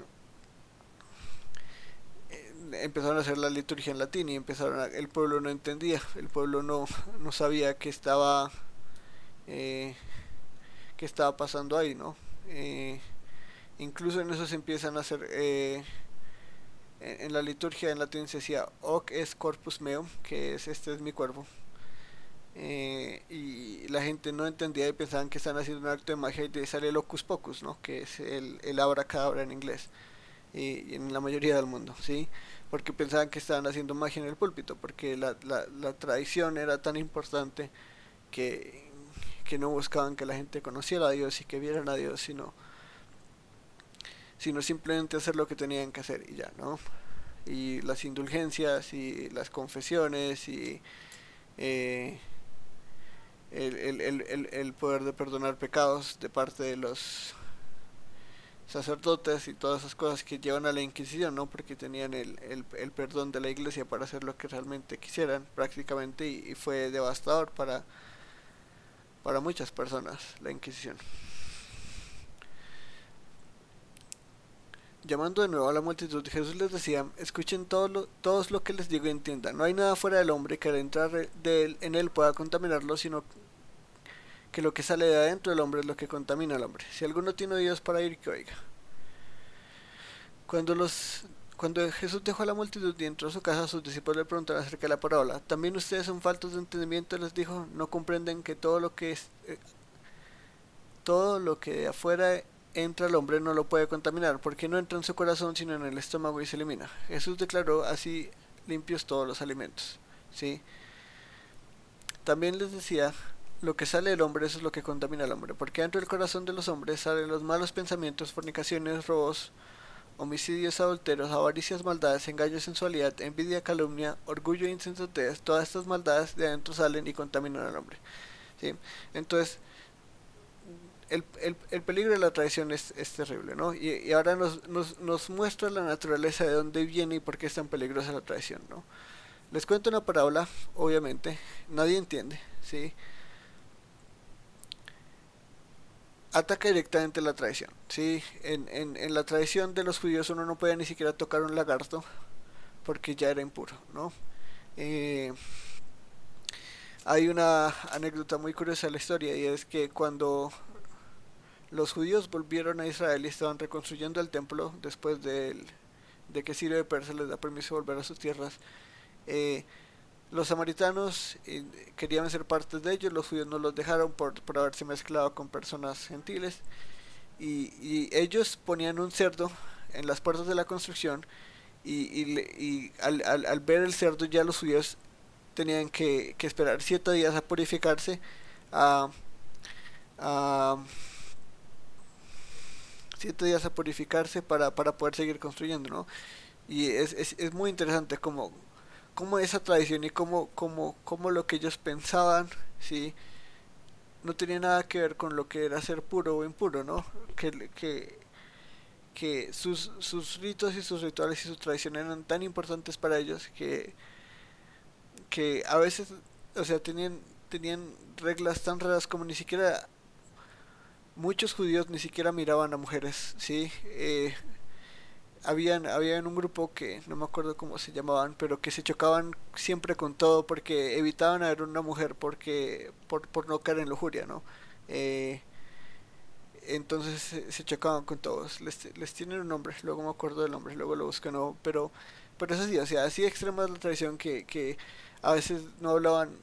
empezaron a hacer la liturgia en latín y el pueblo no entendía, el pueblo no sabía eh, qué estaba pasando ahí, ¿no? Eh, Incluso en eso se empiezan a hacer, en la liturgia en latín se decía hoc es corpus meum, que es este es mi cuerpo. Y la gente no entendía y pensaban que estaban haciendo un acto de magia y de sale el hocus pocus, ¿no? Que es el abracadabra en inglés y en la mayoría del mundo, ¿sí? Porque pensaban que estaban haciendo magia en el púlpito, porque la tradición era tan importante que, que no buscaban que la gente conociera a Dios y que vieran a Dios, sino simplemente hacer lo que tenían que hacer y ya, ¿no? Y las indulgencias y las confesiones y eh, el poder de perdonar pecados de parte de los sacerdotes y todas esas cosas que llevan a la Inquisición, ¿no? Porque tenían el perdón de la iglesia para hacer lo que realmente quisieran prácticamente y fue devastador para muchas personas la Inquisición. Llamando de nuevo a la multitud, Jesús les decía, escuchen todos lo que les digo y entiendan. No hay nada fuera del hombre que al entrar en él pueda contaminarlo, sino que lo que sale de adentro del hombre es lo que contamina al hombre. Si alguno tiene oídos para oír, que oiga. Cuando los Cuando Jesús dejó a la multitud y entró a su casa, sus discípulos le preguntaron acerca de la parábola. ¿También ustedes son faltos de entendimiento? Les dijo, ¿no comprenden que todo lo que de afuera entra al hombre no lo puede contaminar, porque no entra en su corazón sino en el estómago y se elimina? Jesús declaró, así limpios todos los alimentos. ¿Sí? También les decía, lo que sale del hombre, eso es lo que contamina al hombre, porque dentro del corazón de los hombres salen los malos pensamientos, fornicaciones, robos, homicidios, adulterios, avaricias, maldades, engaños, sensualidad, envidia, calumnia, orgullo e insensatez. Todas estas maldades de adentro salen y contaminan al hombre. ¿Sí? Entonces, el peligro de la traición es terrible, ¿no? Y ahora nos muestra la naturaleza de dónde viene y por qué es tan peligrosa la traición, ¿no? Les cuento una parábola, obviamente, nadie entiende, ¿sí? Ataca directamente la traición, ¿sí? En la tradición de los judíos uno no podía ni siquiera tocar un lagarto porque ya era impuro, ¿no? Eh, Hay una anécdota muy curiosa de la historia y es que cuando los judíos volvieron a Israel y estaban reconstruyendo el templo después de que Sirio de Persia les da permiso de volver a sus tierras, eh, los samaritanos querían ser parte de ellos, los judíos no los dejaron por haberse mezclado con personas gentiles y ellos ponían un cerdo en las puertas de la construcción y al ver el cerdo ya los judíos tenían que esperar 7 días a purificarse, a, a 7 días a purificarse para poder seguir construyendo, ¿no? Y es muy interesante como esa tradición y como lo que ellos pensaban, ¿sí? No tenía nada que ver con lo que era ser puro o impuro, ¿no? Que sus ritos y sus rituales y sus tradiciones eran tan importantes para ellos que a veces, o sea, tenían reglas tan raras como ni siquiera muchos judíos ni siquiera miraban a mujeres, ¿sí? Habían un grupo que no me acuerdo cómo se llamaban, pero que se chocaban siempre con todo porque evitaban a ver una mujer por no caer en lujuria, ¿no? Eh, entonces se chocaban con todos. Les tienen un nombre, luego me acuerdo del nombre, luego lo busco, no, pero es así, o sea, así extrema es la tradición que a veces no hablaban,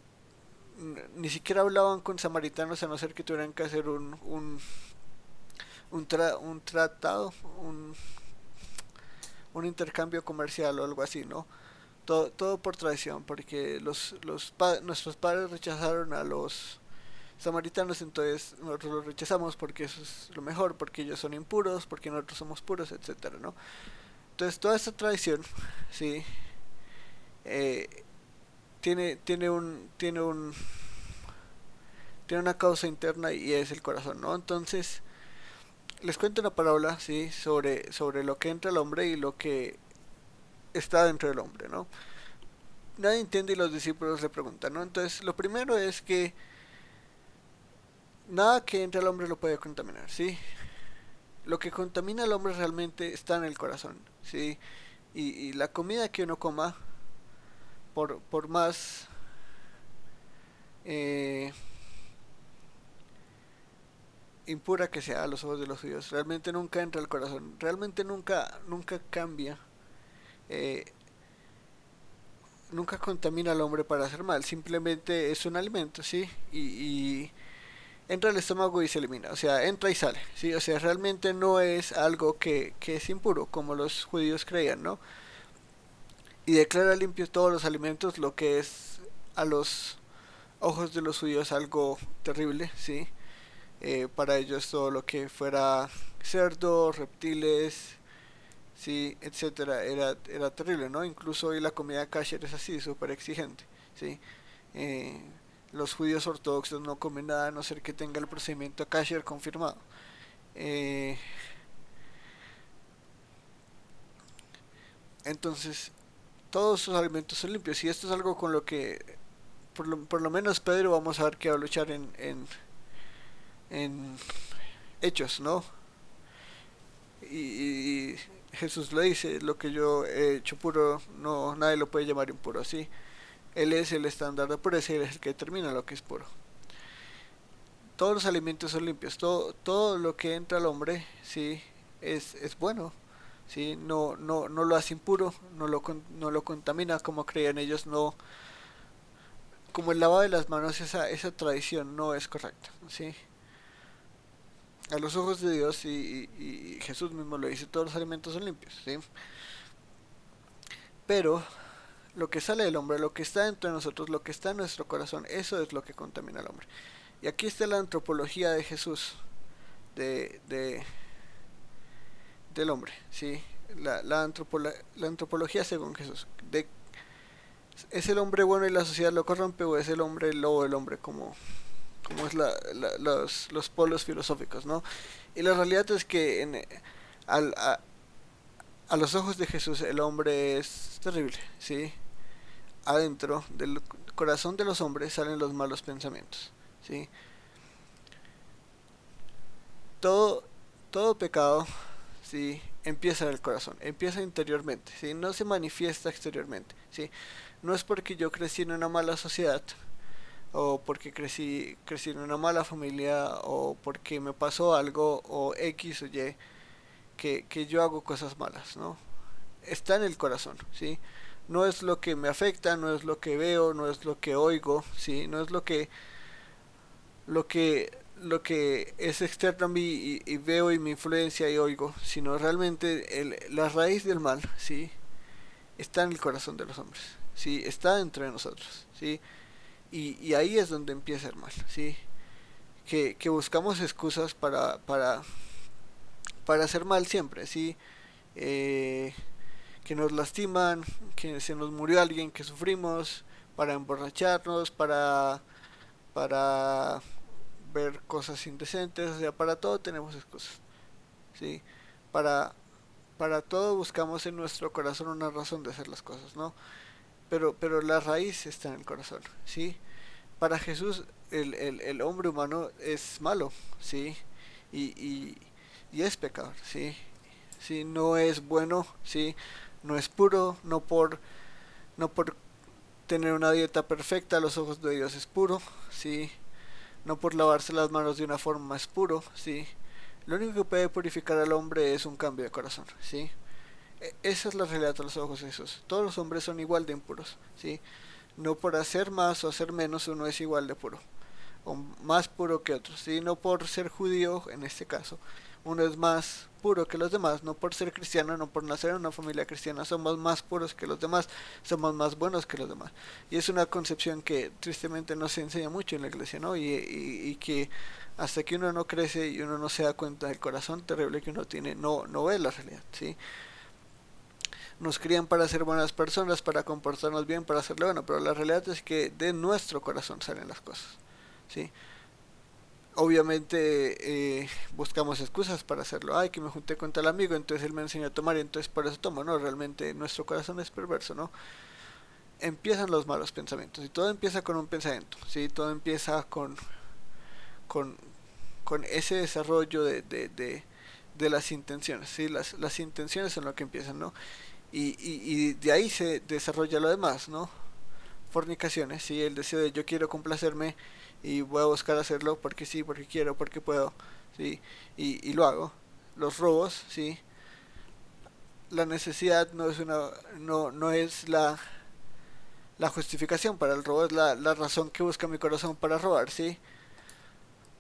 ni siquiera hablaban con samaritanos a no ser que tuvieran que hacer un tratado, un intercambio comercial o algo así, ¿no? Todo por traición, porque nuestros padres rechazaron a los samaritanos, entonces nosotros los rechazamos porque eso es lo mejor, porque ellos son impuros, porque nosotros somos puros, etcétera, ¿no? Entonces toda esta tradición, sí, eh, tiene una causa interna y es el corazón, ¿no? Entonces les cuento una parábola, sí, sobre lo que entra el hombre y lo que está dentro del hombre, ¿no? Nadie entiende y los discípulos le preguntan, ¿no? Entonces lo primero es que nada que entre al hombre lo puede contaminar, ¿sí? Lo que contamina al hombre realmente está en el corazón, ¿sí? Y la comida que uno coma, por más eh, impura que sea a los ojos de los judíos, realmente nunca entra al corazón, realmente nunca cambia, eh, nunca contamina al hombre para hacer mal, simplemente es un alimento, ¿sí? Y entra al estómago y se elimina, o sea, entra y sale, ¿sí? O sea, realmente no es algo que es impuro, como los judíos creían, ¿no? Y declara limpios todos los alimentos, lo que es a los ojos de los judíos algo terrible, ¿sí? Para ellos todo lo que fuera cerdo, reptiles, sí, etcétera, era terrible, ¿no? Incluso hoy la comida kasher es así, súper exigente, ¿sí? Eh, los judíos ortodoxos no comen nada a no ser que tenga el procedimiento kasher confirmado. Eh, entonces, todos sus alimentos son limpios y esto es algo con lo que por lo menos Pedro vamos a ver que va a luchar en hechos, ¿no? Y Jesús le dice, lo que yo he hecho puro, no, nadie lo puede llamar impuro, ¿sí? Él es el estándar de pureza y él es el que determina lo que es puro. Todos los alimentos son limpios, todo lo que entra al hombre, ¿sí? Es bueno, ¿sí? No lo hace impuro, no lo contamina como creían ellos, no, como el lavado de las manos, esa tradición no es correcta, ¿sí? A los ojos de Dios y Jesús mismo lo dice, todos los alimentos son limpios, ¿sí? Pero lo que sale del hombre, lo que está dentro de nosotros, lo que está en nuestro corazón, eso es lo que contamina al hombre. Y aquí está la antropología de Jesús, de, de del hombre, ¿sí? La antropología según Jesús. ¿Es el hombre bueno y la sociedad lo corrompe o es el hombre el lobo del hombre como como es los polos filosóficos, ¿no? Y la realidad es que al, a los ojos de Jesús el hombre es terrible, ¿sí? Adentro del corazón de los hombres salen los malos pensamientos, ¿sí? Todo, todo pecado, ¿sí? Empieza en el corazón, empieza interiormente, ¿sí? No se manifiesta exteriormente, ¿sí? No es porque yo crecí en una mala sociedad, o porque crecí en una mala familia, o porque me pasó algo, o X o Y, que yo hago cosas malas, ¿no? Está en el corazón, ¿sí? No es lo que me afecta, no es lo que veo, no es lo que oigo, ¿sí? No es lo que, lo que es externo a mí y veo y me influencia y oigo, sino realmente la raíz del mal, ¿sí? Está en el corazón de los hombres, ¿sí? Está entre nosotros, ¿sí? Y ahí es donde empieza el mal, ¿sí? Que buscamos excusas para hacer mal siempre, ¿sí? Eh, que nos lastiman, que se nos murió alguien que sufrimos, para emborracharnos, para ver cosas indecentes, o sea, para todo tenemos excusas, ¿sí? Para, para todo buscamos en nuestro corazón una razón de hacer las cosas, ¿no? Pero la raíz está en el corazón, ¿sí? Para Jesús el hombre humano es malo, ¿sí? Y, y, y es pecador, ¿sí? ¿Sí? No es bueno, ¿sí? No es puro, no por tener una dieta perfecta a los ojos de Dios es puro, ¿sí? No por lavarse las manos de una forma es puro, ¿sí? Lo único que puede purificar al hombre es un cambio de corazón, ¿sí? Esa es la realidad a los ojos de Jesús. Todos los hombres son igual de impuros, ¿sí? No por hacer más o hacer menos uno es igual de puro, o más puro que otros, ¿sí? No por ser judío, en este caso, uno es más puro que los demás, no por ser cristiano, no por nacer en una familia cristiana, somos más puros que los demás, somos más buenos que los demás. Y es una concepción que tristemente no se enseña mucho en la iglesia, ¿no? Y que hasta que uno no crece y uno no se da cuenta del corazón terrible que uno tiene, no ve la realidad, ¿sí? Nos crían para ser buenas personas, para comportarnos bien, para hacerlo bueno, pero la realidad es que de nuestro corazón salen las cosas, ¿sí? Obviamente buscamos excusas para hacerlo. Ay, que me junté con tal amigo, entonces él me enseñó a tomar y entonces por eso tomo. No, realmente nuestro corazón es perverso, ¿no? Empiezan los malos pensamientos y todo empieza con un pensamiento, ¿sí? Todo empieza con, con ese desarrollo de las intenciones, ¿sí? Las intenciones son lo que empiezan, ¿no? Y de ahí se desarrolla lo demás, ¿no? Fornicaciones, ¿sí? El deseo de yo quiero complacerme y voy a buscar hacerlo porque sí, porque quiero, porque puedo, ¿sí? Y lo hago. Los robos, ¿sí? La necesidad no es no es la justificación para el robo, es la razón que busca mi corazón para robar, ¿sí?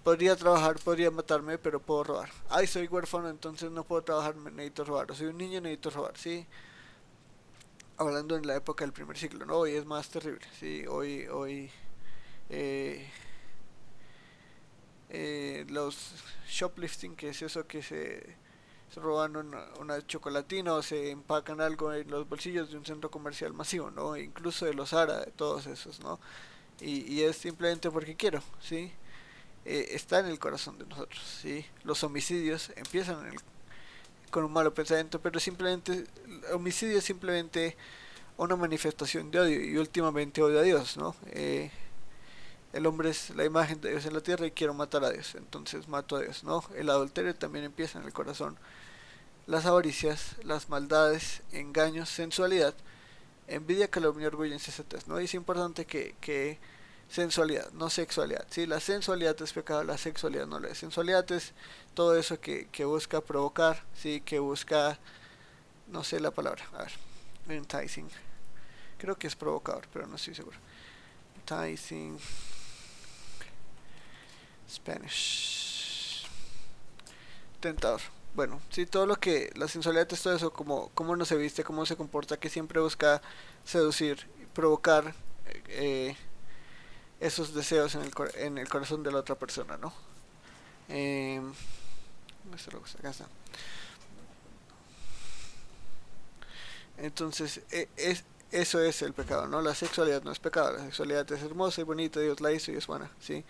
Podría trabajar, podría matarme, pero puedo robar. Ay, soy huérfano, entonces no puedo trabajar, necesito robar. O soy un niño, necesito robar, ¿sí? Hablando en la época del primer siglo, ¿no? Hoy es más terrible, ¿sí? Hoy eh, los shoplifting, que es eso que se roban una chocolatina o se empacan algo en los bolsillos de un centro comercial masivo, ¿no? Incluso de los Zara, de todos esos, ¿no? Y es simplemente porque quiero, ¿sí? Está en el corazón de nosotros, ¿sí? Los homicidios empiezan con un malo pensamiento, pero simplemente, homicidio es simplemente una manifestación de odio y últimamente odio a Dios, ¿no? El hombre es la imagen de Dios en la tierra y quiero matar a Dios, entonces mato a Dios, ¿no? El adulterio también empieza en el corazón. Las avaricias, las maldades, engaños, sensualidad, envidia, calumnia, orgullo, insensatez, ¿no? Y es importante que sensualidad, no sexualidad, ¿sí? La sensualidad es pecado, la sexualidad no lo es. Sensualidad es todo eso que busca provocar, ¿sí? Que busca, no sé la palabra, a ver, enticing. Creo que es provocador, pero no estoy seguro. Enticing, Spanish. Tentador. Bueno, sí, todo lo que la sensualidad es todo eso, como cómo no se viste, cómo se comporta, que siempre busca seducir, provocar eh, esos deseos en el corazón de la otra persona, ¿no? Eh, acá está. Entonces, eso es el pecado, ¿no? La sexualidad no es pecado, la sexualidad es hermosa y bonita, Dios la hizo y es buena, ¿sí?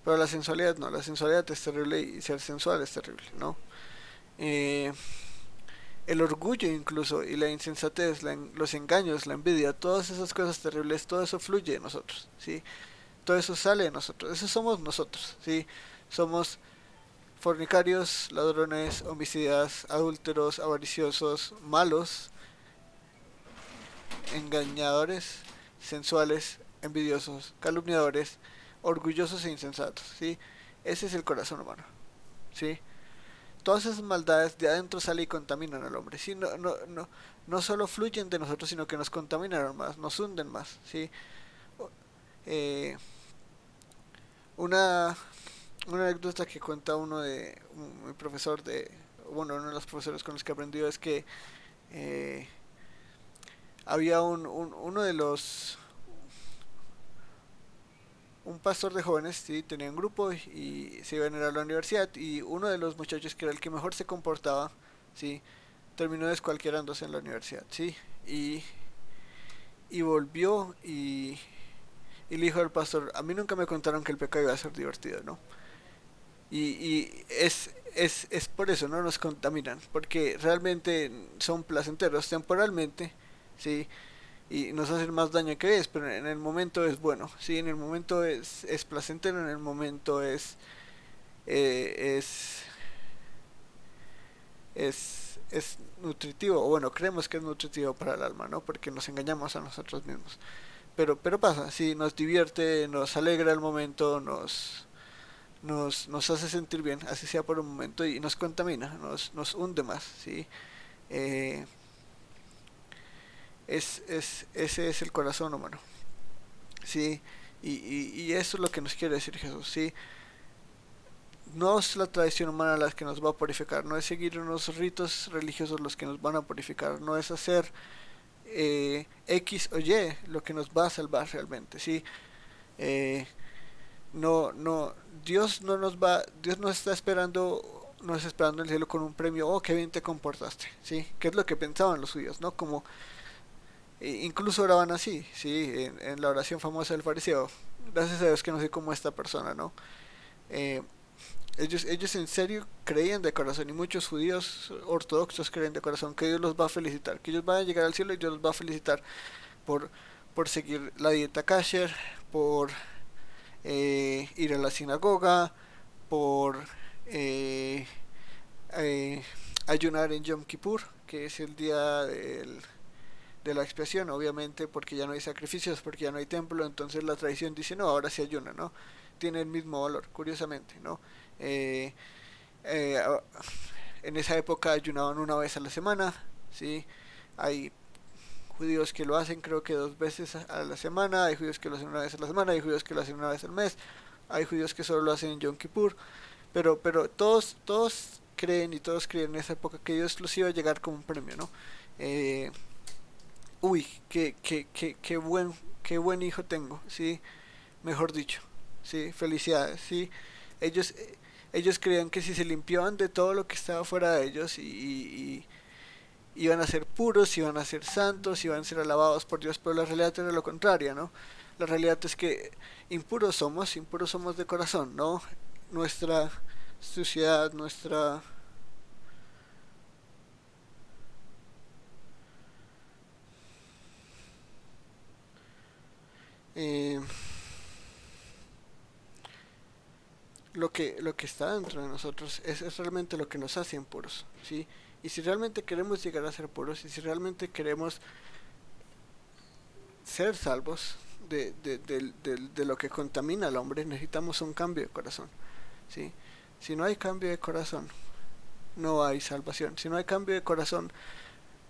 Pero la sensualidad no, la sensualidad es terrible y ser sensual es terrible, ¿no? Eh, el orgullo incluso y la insensatez, los engaños, la envidia, todas esas cosas terribles, todo eso fluye de nosotros, ¿sí? Todo eso sale de nosotros, eso somos nosotros, ¿sí? Somos fornicarios, ladrones, homicidas, adúlteros, avariciosos, malos, engañadores, sensuales, envidiosos, calumniadores, orgullosos e insensatos, ¿sí? Ese es el corazón humano, ¿sí? Todas esas maldades de adentro salen y contaminan al hombre, ¿sí? No solo fluyen de nosotros, sino que nos contaminan más, nos hunden más, ¿sí? Eh, una, una anécdota que cuenta uno de un profesor de, bueno, uno de los profesores con los que he aprendido es que eh, había uno de los, un pastor de jóvenes, ¿sí? Tenía un grupo y se iban a ir a la universidad y uno de los muchachos que era el que mejor se comportaba, ¿sí? Terminó descualquierándose en la universidad, ¿sí? Y, y volvió y le dijo al pastor, a mí nunca me contaron que el pecado iba a ser divertido, ¿no? Y es por eso, ¿no? Nos contaminan, porque realmente son placenteros temporalmente, ¿sí? Y nos hacen más daño que es, pero en el momento es bueno, ¿sí? En el momento es placentero, en el momento es, es nutritivo, o bueno, creemos que es nutritivo para el alma, ¿no? Porque nos engañamos a nosotros mismos. Pero pasa, sí, nos divierte, nos alegra el momento, nos hace sentir bien, así sea por un momento, y nos contamina, nos hunde más, ¿sí? Eh, ese es el corazón humano, ¿sí? Y eso es lo que nos quiere decir Jesús, ¿sí? No es la tradición humana la que nos va a purificar, no es seguir unos ritos religiosos los que nos van a purificar, no es hacer X o Y lo que nos va a salvar realmente, ¿sí? Eh, no, Dios no nos va, Dios no está esperando, no está esperando en el cielo con un premio, oh, qué bien te comportaste, ¿sí? Que es lo que pensaban los judíos, ¿no? Como, incluso oraban así, ¿sí? En la oración famosa del fariseo, gracias a Dios que no soy como esta persona, ¿no? Eh, ellos en serio creían de corazón, y muchos judíos ortodoxos creen de corazón que Dios los va a felicitar, que ellos van a llegar al cielo y Dios los va a felicitar por, por seguir la dieta kasher, por ir a la sinagoga, por eh, eh, ayunar en Yom Kippur, que es el día de la expiación, obviamente porque ya no hay sacrificios, porque ya no hay templo, entonces la tradición dice, no, ahora sí ayuna, ¿no? Tiene el mismo valor, curiosamente, ¿no? Eh, eh, en esa época ayunaban una vez a la semana, ¿sí? Hay judíos que lo hacen creo que dos veces a la semana, hay judíos que lo hacen una vez a la semana, hay judíos que lo hacen una vez al mes, hay judíos que solo lo hacen en Yom Kippur, pero todos creen y todos creen en esa época que Dios los iba a llegar como un premio, ¿no? Eh, uy, qué buen hijo tengo, ¿sí? Mejor dicho, ¿sí? Felicidades, ¿sí? Ellos, ellos creían que si se limpiaban de todo lo que estaba fuera de ellos y iban a ser puros, iban a ser santos, iban a ser alabados por Dios, pero la realidad era lo contrario, ¿no? La realidad es que impuros somos de corazón, ¿no? Nuestra suciedad, nuestra eh, lo que está dentro de nosotros es realmente lo que nos hace impuros, ¿sí? Y si realmente queremos llegar a ser puros, y si realmente queremos ser salvos de lo que contamina al hombre, necesitamos un cambio de corazón, ¿sí? Si no hay cambio de corazón, no hay salvación. Si no hay cambio de corazón,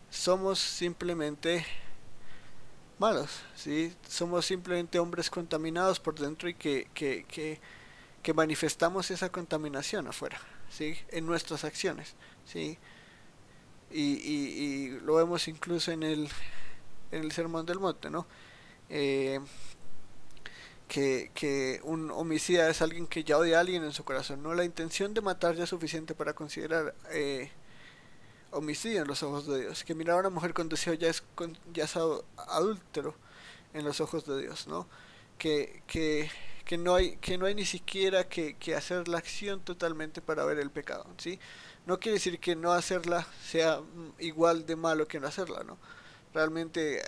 somos simplemente malos, ¿sí? Somos simplemente hombres contaminados por dentro y que manifestamos esa contaminación afuera, ¿sí? En nuestras acciones, ¿sí? Y lo vemos incluso en el Sermón del Monte, ¿no? Eh, que un homicida es alguien que ya odia a alguien en su corazón, ¿no? La intención de matar ya es suficiente para considerar homicidio en los ojos de Dios. Que mirar a una mujer con deseo ya es adúltero en los ojos de Dios, ¿no? Que, que, que no hay ni siquiera que hacer la acción totalmente para ver el pecado, ¿sí? No quiere decir que no hacerla sea igual de malo que no hacerla, ¿no? Realmente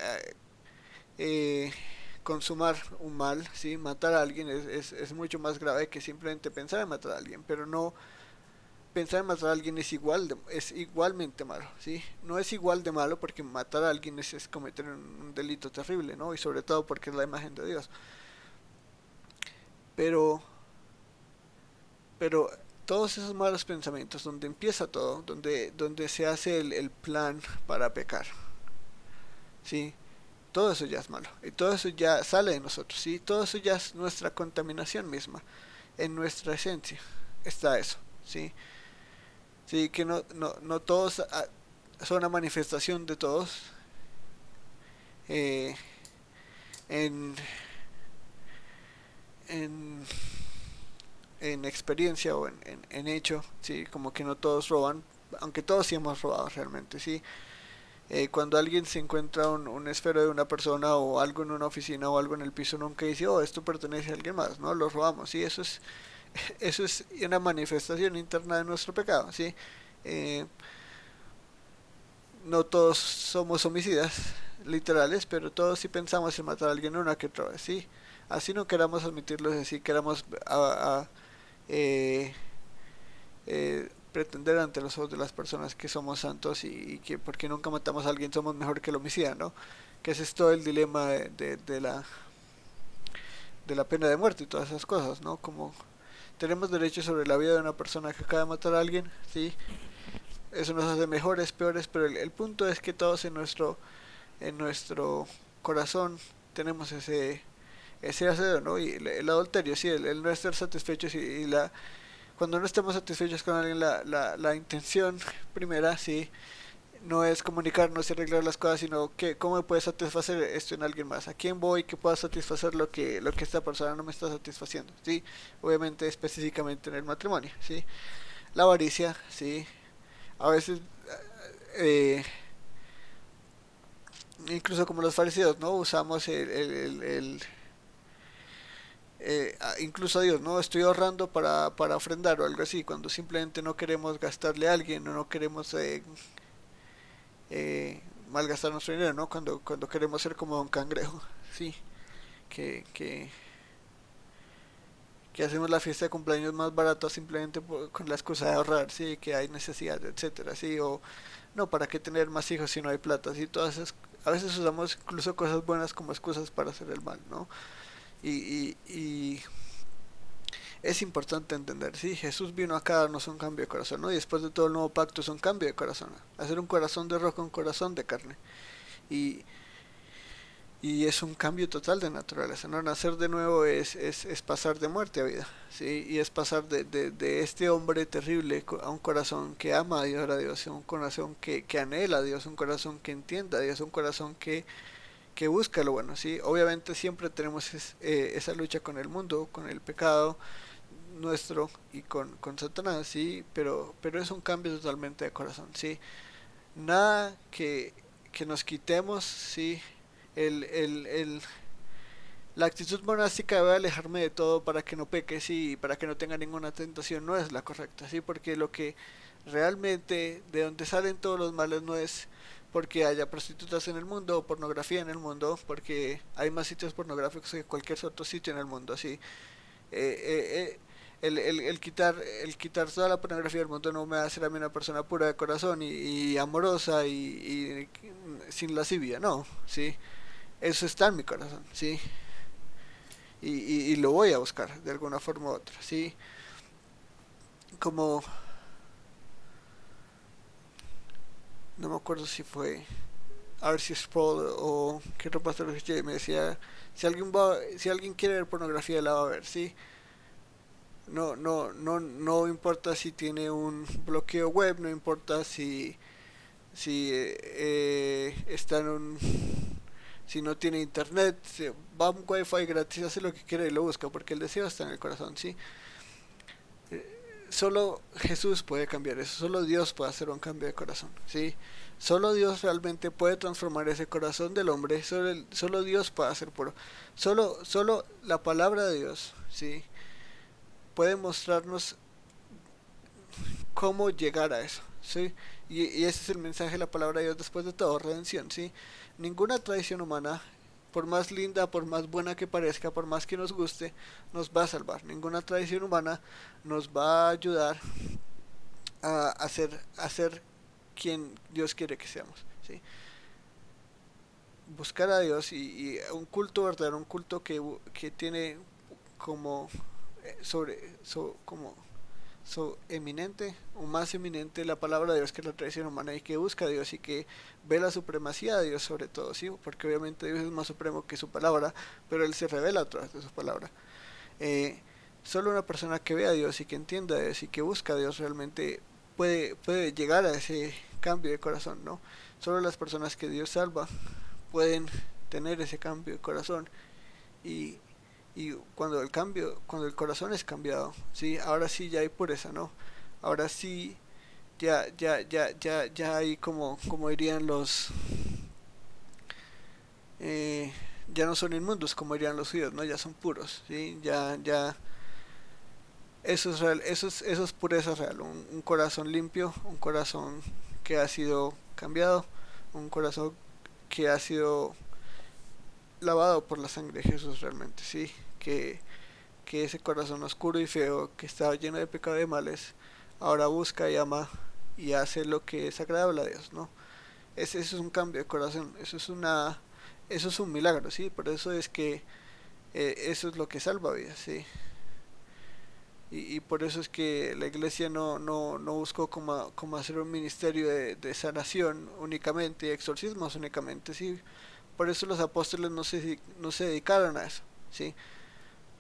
eh, consumar un mal, ¿sí? Matar a alguien es mucho más grave que simplemente pensar en matar a alguien, pero no pensar en matar a alguien es igualmente malo, ¿sí? No es igual de malo porque matar a alguien es cometer un delito terrible, ¿no? Y sobre todo porque es la imagen de Dios. Pero, pero todos esos malos pensamientos, donde empieza todo, donde se hace el plan para pecar, ¿sí? Todo eso ya es malo. Y todo eso ya sale de nosotros, ¿sí? Todo eso ya es nuestra contaminación misma. En nuestra esencia está eso, ¿sí? Sí, que no todos son una manifestación de todos eh, en, en, en experiencia o en hecho, ¿sí? Como que no todos roban, aunque todos sí hemos robado realmente, ¿sí? Cuando alguien se encuentra un esfero de una persona o algo en una oficina o algo en el piso, nunca dice, oh, esto pertenece a alguien más, ¿no? Lo robamos, ¿sí? Eso es una manifestación interna de nuestro pecado, ¿sí? Eh, no todos somos homicidas literales, pero todos sí pensamos en matar a alguien una que otra vez, ¿sí? Así no queramos admitirlo, así queramos eh, pretender ante los ojos de las personas que somos santos y que porque nunca matamos a alguien somos mejor que el homicida, ¿no? Que ese es todo el dilema de la pena de muerte y todas esas cosas, ¿no? Como tenemos derecho sobre la vida de una persona que acaba de matar a alguien, ¿sí? Eso nos hace mejores, peores, pero el punto es que todos en nuestro corazón tenemos ese deseo, ¿no? Y el adulterio, sí, el no estar satisfechos y cuando no estemos satisfechos con alguien, la intención primera, sí, no es comunicarnos y arreglar las cosas, sino que cómo me puede satisfacer esto en alguien más, a quién voy que pueda satisfacer lo que esta persona no me está satisfaciendo, sí, obviamente específicamente en el matrimonio, sí, la avaricia, sí, a veces eh, incluso como los fariseos, ¿no? Usamos incluso a Dios, ¿no? Estoy ahorrando para ofrendar o algo así, cuando simplemente no queremos gastarle a alguien o no queremos malgastar nuestro dinero, ¿no? Cuando queremos ser como un cangrejo, sí, que, que, que hacemos la fiesta de cumpleaños más barata simplemente con la excusa de ahorrar, sí, que hay necesidad, etcétera, sí, o no, ¿para qué tener más hijos si no hay plata? Sí, a veces usamos incluso cosas buenas como excusas para hacer el mal, ¿no? Y es importante entender, sí, Jesús vino acá a darnos un cambio de corazón, ¿no? Y después de todo el nuevo pacto es un cambio de corazón, hacer un corazón de roca, un corazón de carne. Y, y es un cambio total de naturaleza, ¿no? Nacer de nuevo es pasar de muerte a vida, ¿sí? Y es pasar de este hombre terrible a un corazón que ama a Dios, un corazón que anhela a Dios, un corazón que entienda a Dios, un corazón que busca lo bueno, ¿sí? Obviamente siempre tenemos esa lucha con el mundo, con el pecado nuestro y con Satanás, ¿sí? Pero es un cambio totalmente de corazón, ¿sí? Nada que nos quitemos, ¿sí? El, el, el, la actitud monástica de voy a alejarme de todo para que no peque, sí, para que no tenga ninguna tentación, no es la correcta, sí, porque lo que realmente de donde salen todos los males no es porque haya prostitutas en el mundo o pornografía en el mundo, porque hay más sitios pornográficos que cualquier otro sitio en el mundo, así. Eh, eh, el quitar toda la pornografía del mundo no me va a hacer a mí una persona pura de corazón y amorosa y sin lascivia, no, sí. Eso está en mi corazón, sí. Y lo voy a buscar de alguna forma u otra, sí. Como, no me acuerdo si fue R.C. Sproul o qué otro pastor escuché, me decía, si alguien quiere ver pornografía la va a ver, sí. No importa si tiene un bloqueo web, no importa si está en un si no tiene internet, si va a un wifi gratis, hace lo que quiere y lo busca, porque el deseo está en el corazón, ¿sí? solo Jesús puede cambiar eso, solo Dios puede hacer un cambio de corazón, ¿sí? Solo Dios realmente puede transformar ese corazón del hombre, solo Dios puede hacer puro. Solo la palabra de Dios, ¿sí? Puede mostrarnos cómo llegar a eso, ¿sí? Y ese es el mensaje de la palabra de Dios después de todo, redención, ¿sí? Ninguna tradición humana, por más linda, por más buena que parezca, por más que nos guste, nos va a salvar. Ninguna tradición humana nos va a ayudar a ser quien Dios quiere que seamos, ¿sí? Buscar a Dios y un culto verdadero, un culto que tiene como como eminente o más eminente la palabra de Dios que la tradición humana y que busca a Dios y que ve la supremacía de Dios sobre todo, ¿sí? Porque obviamente Dios es más supremo que su palabra, pero Él se revela a través de su palabra. Eh, Solo una persona que ve a Dios y que entienda a Dios y que busca a Dios realmente puede llegar a ese cambio de corazón, ¿no? Solo las personas que Dios salva pueden tener ese cambio de corazón y, y cuando el corazón es cambiado, sí, ahora sí ya hay pureza, ¿no? Ahora sí ya hay como dirían eh, ya no son inmundos como dirían los judíos, ¿no? Ya son puros, sí, ya eso es real, eso es pureza real, un corazón limpio, un corazón que ha sido cambiado, un corazón que ha sido lavado por la sangre de Jesús realmente, sí, que ese corazón oscuro y feo que estaba lleno de pecado y de males, ahora busca y ama y hace lo que es agradable a Dios, ¿no? Eso es un cambio de corazón, eso es un milagro, sí, por eso es que eso es lo que salva vidas, sí. Y por eso es que la iglesia no buscó como hacer un ministerio de sanación únicamente, exorcismos únicamente, sí. Por eso los apóstoles no se dedicaron a eso, sí.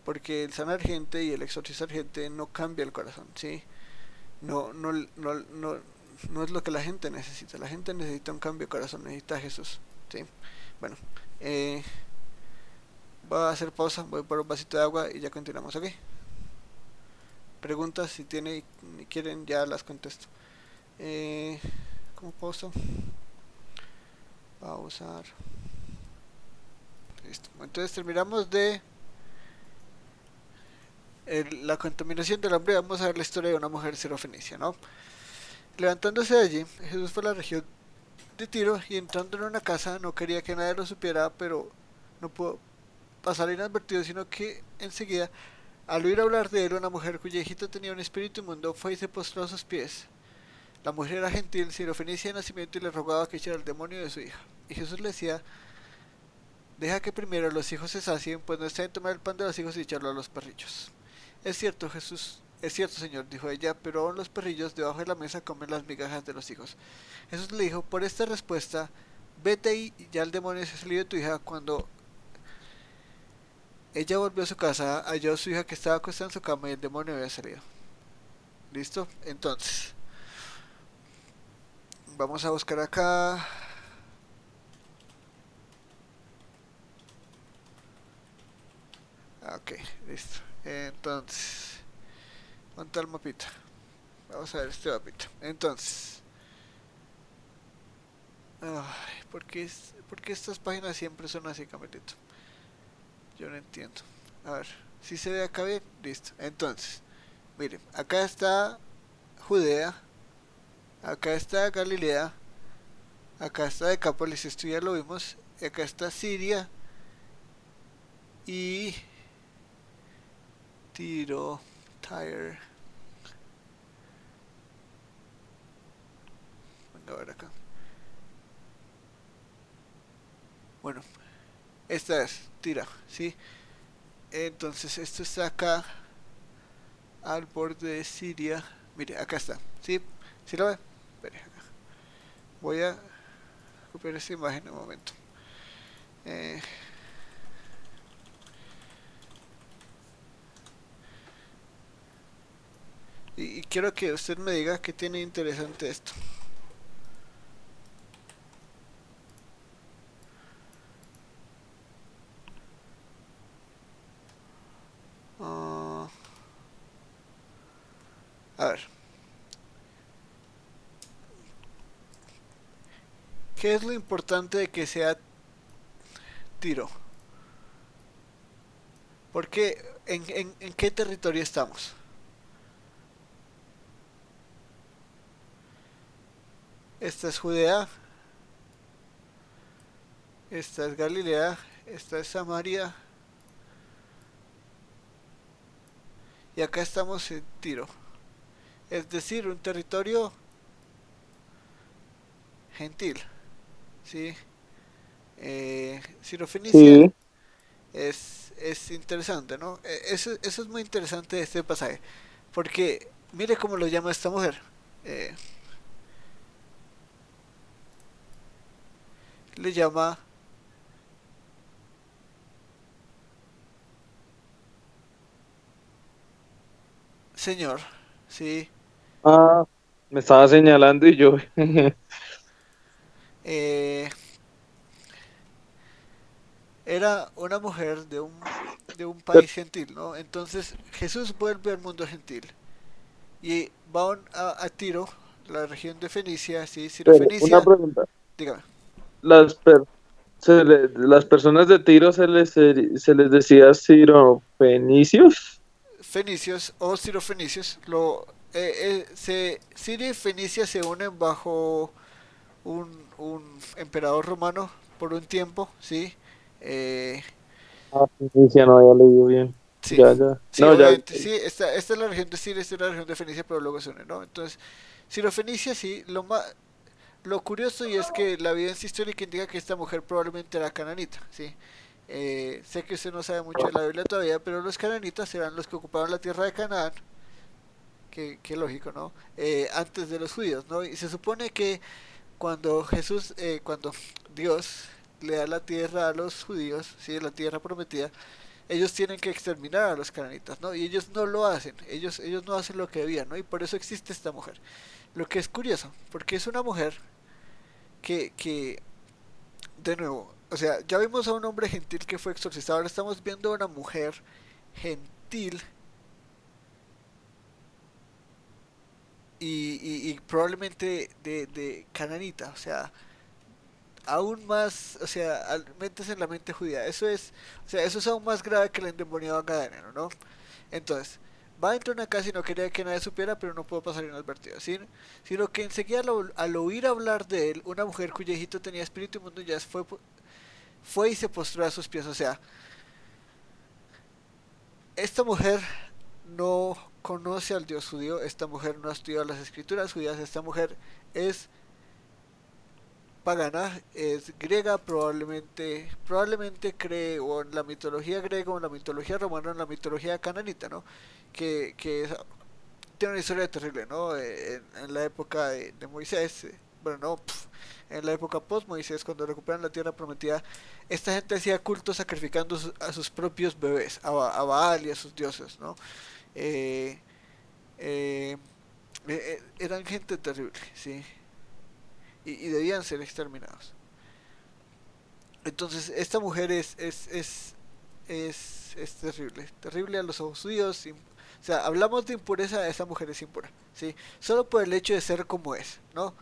Porque el sanar gente y el exorcizar gente no cambia el corazón, ¿sí? No es lo que la gente necesita. La gente necesita un cambio de corazón, necesita a Jesús, ¿sí? Bueno, eh, voy a hacer pausa, voy por un vasito de agua y ya continuamos, ¿ok? Preguntas si tienen y quieren ya las contesto. Eh, ¿Cómo pausa? Pausar. Listo. Entonces terminamos de la contaminación del hombre. Vamos a ver la historia de una mujer sirofenicia, ¿no? Levantándose de allí, Jesús fue a la región de Tiro y entrando en una casa no quería que nadie lo supiera, pero no pudo pasar inadvertido, sino que enseguida, al oír hablar de él, una mujer cuya hijita tenía un espíritu inmundo fue y se postró a sus pies. La mujer era gentil, sirofenicia de nacimiento y le rogaba que echara el demonio de su hija. Y Jesús le decía, deja que primero los hijos se sacien, pues no está en tomar el pan de los hijos y echarlo a los perrillos. Es cierto, Jesús, es cierto, Señor, dijo ella, pero aún los perrillos debajo de la mesa comen las migajas de los hijos. Jesús le dijo, por esta respuesta, vete y ya el demonio se ha salido de tu hija. Cuando ella volvió a su casa, halló a su hija que estaba acostada en su cama y el demonio había salido. ¿Listo? Entonces, vamos a buscar acá. Ok, listo. Entonces, ¿dónde está el mapita? Vamos a ver este mapita. Entonces, ay, ¿por qué estas páginas siempre son así, Camelito? Yo no entiendo. A ver, si se ve acá bien, listo. Entonces, miren, acá está Judea, acá está Galilea, acá está Decápolis, esto ya lo vimos, y acá está Siria y Tiro, Tyre. Venga a ver acá. Bueno, esta es Tira, ¿sí? Entonces, esto está acá al borde de Siria. Mire, acá está, ¿sí? ¿Sí lo ve? Espere, acá. Voy a copiar esta imagen en un momento. Eh, y quiero que usted me diga qué tiene interesante esto. Ah, A ver, ¿qué es lo importante de que sea Tiro? Porque en qué territorio estamos. Esta es Judea, esta es Galilea, esta es Samaria y acá estamos en Tiro. Es decir, un territorio gentil, ¿sí? Sirofenicia Sí. es interesante, ¿no? Eso es muy interesante de este pasaje, porque mire cómo lo llama esta mujer. Eh, Le llama Señor, ¿sí? Ah, me estaba señalando y yo. Eh, Era una mujer de un país gentil, ¿no? Entonces Jesús vuelve al mundo gentil y va a Tiro, la región de Fenicia, ¿sí? Pero una Sirofenicia, pregunta. dígame, Las, per- las personas de Tiro se les decía ciropenicio. fenicios o sirofenicios, Siria y Fenicia se unen bajo un emperador romano por un tiempo, ¿sí? Eh, Ah, Fenicia, no había leído bien. sí, Ya, ya. sí, No, ya. obviamente, sí, esta es la región de Siria, esta es la región de Fenicia, pero luego se unen, ¿no? Entonces, Sirofenicia, sí, lo curioso y es que la evidencia histórica indica que esta mujer probablemente era cananita, ¿sí? Sé que usted no sabe mucho de la Biblia todavía, pero los cananitas eran los que ocupaban la tierra de Canaán, que lógico, ¿no? Antes de los judíos, ¿no? Y se supone que cuando Dios le da la tierra a los judíos, ¿sí? La tierra prometida, ellos tienen que exterminar a los cananitas, ¿no? Y ellos no lo hacen, ellos no hacen lo que debían, ¿no? Y por eso existe esta mujer. Lo que es curioso, porque es una mujer que de nuevo, o sea, ya vimos a un hombre gentil que fue exorcizado, ahora estamos viendo a una mujer gentil y probablemente de cananita, o sea, aún más, o sea, metes en la mente judía, o sea, eso es aún más grave que el endemoniado gadareno, ¿no? Entonces, va dentro de una casa y no quería que nadie supiera, pero no pudo pasar inadvertido, ¿sí? Sino que enseguida al oír hablar de él, una mujer cuyo hijito tenía espíritu inmundo ya fue y se postró a sus pies, o sea, esta mujer no conoce al Dios judío, esta mujer no ha estudiado las escrituras judías, esta mujer es pagana, es griega, probablemente cree o en la mitología griega o en la mitología romana o en la mitología cananita, ¿no? Tiene una historia terrible, ¿no? En la época de Moisés, bueno, no, en la época post-Moisés, cuando recuperan la tierra prometida, esta gente hacía culto sacrificando a sus propios bebés, a Baal y a sus dioses, ¿no? Eh, eh, Eran gente terrible, ¿sí? Y debían ser exterminados. Entonces, esta mujer es terrible, terrible a los ojos judíos. O sea, hablamos de impureza, esta mujer es impura, ¿sí? Solo por el hecho de ser como es, ¿no?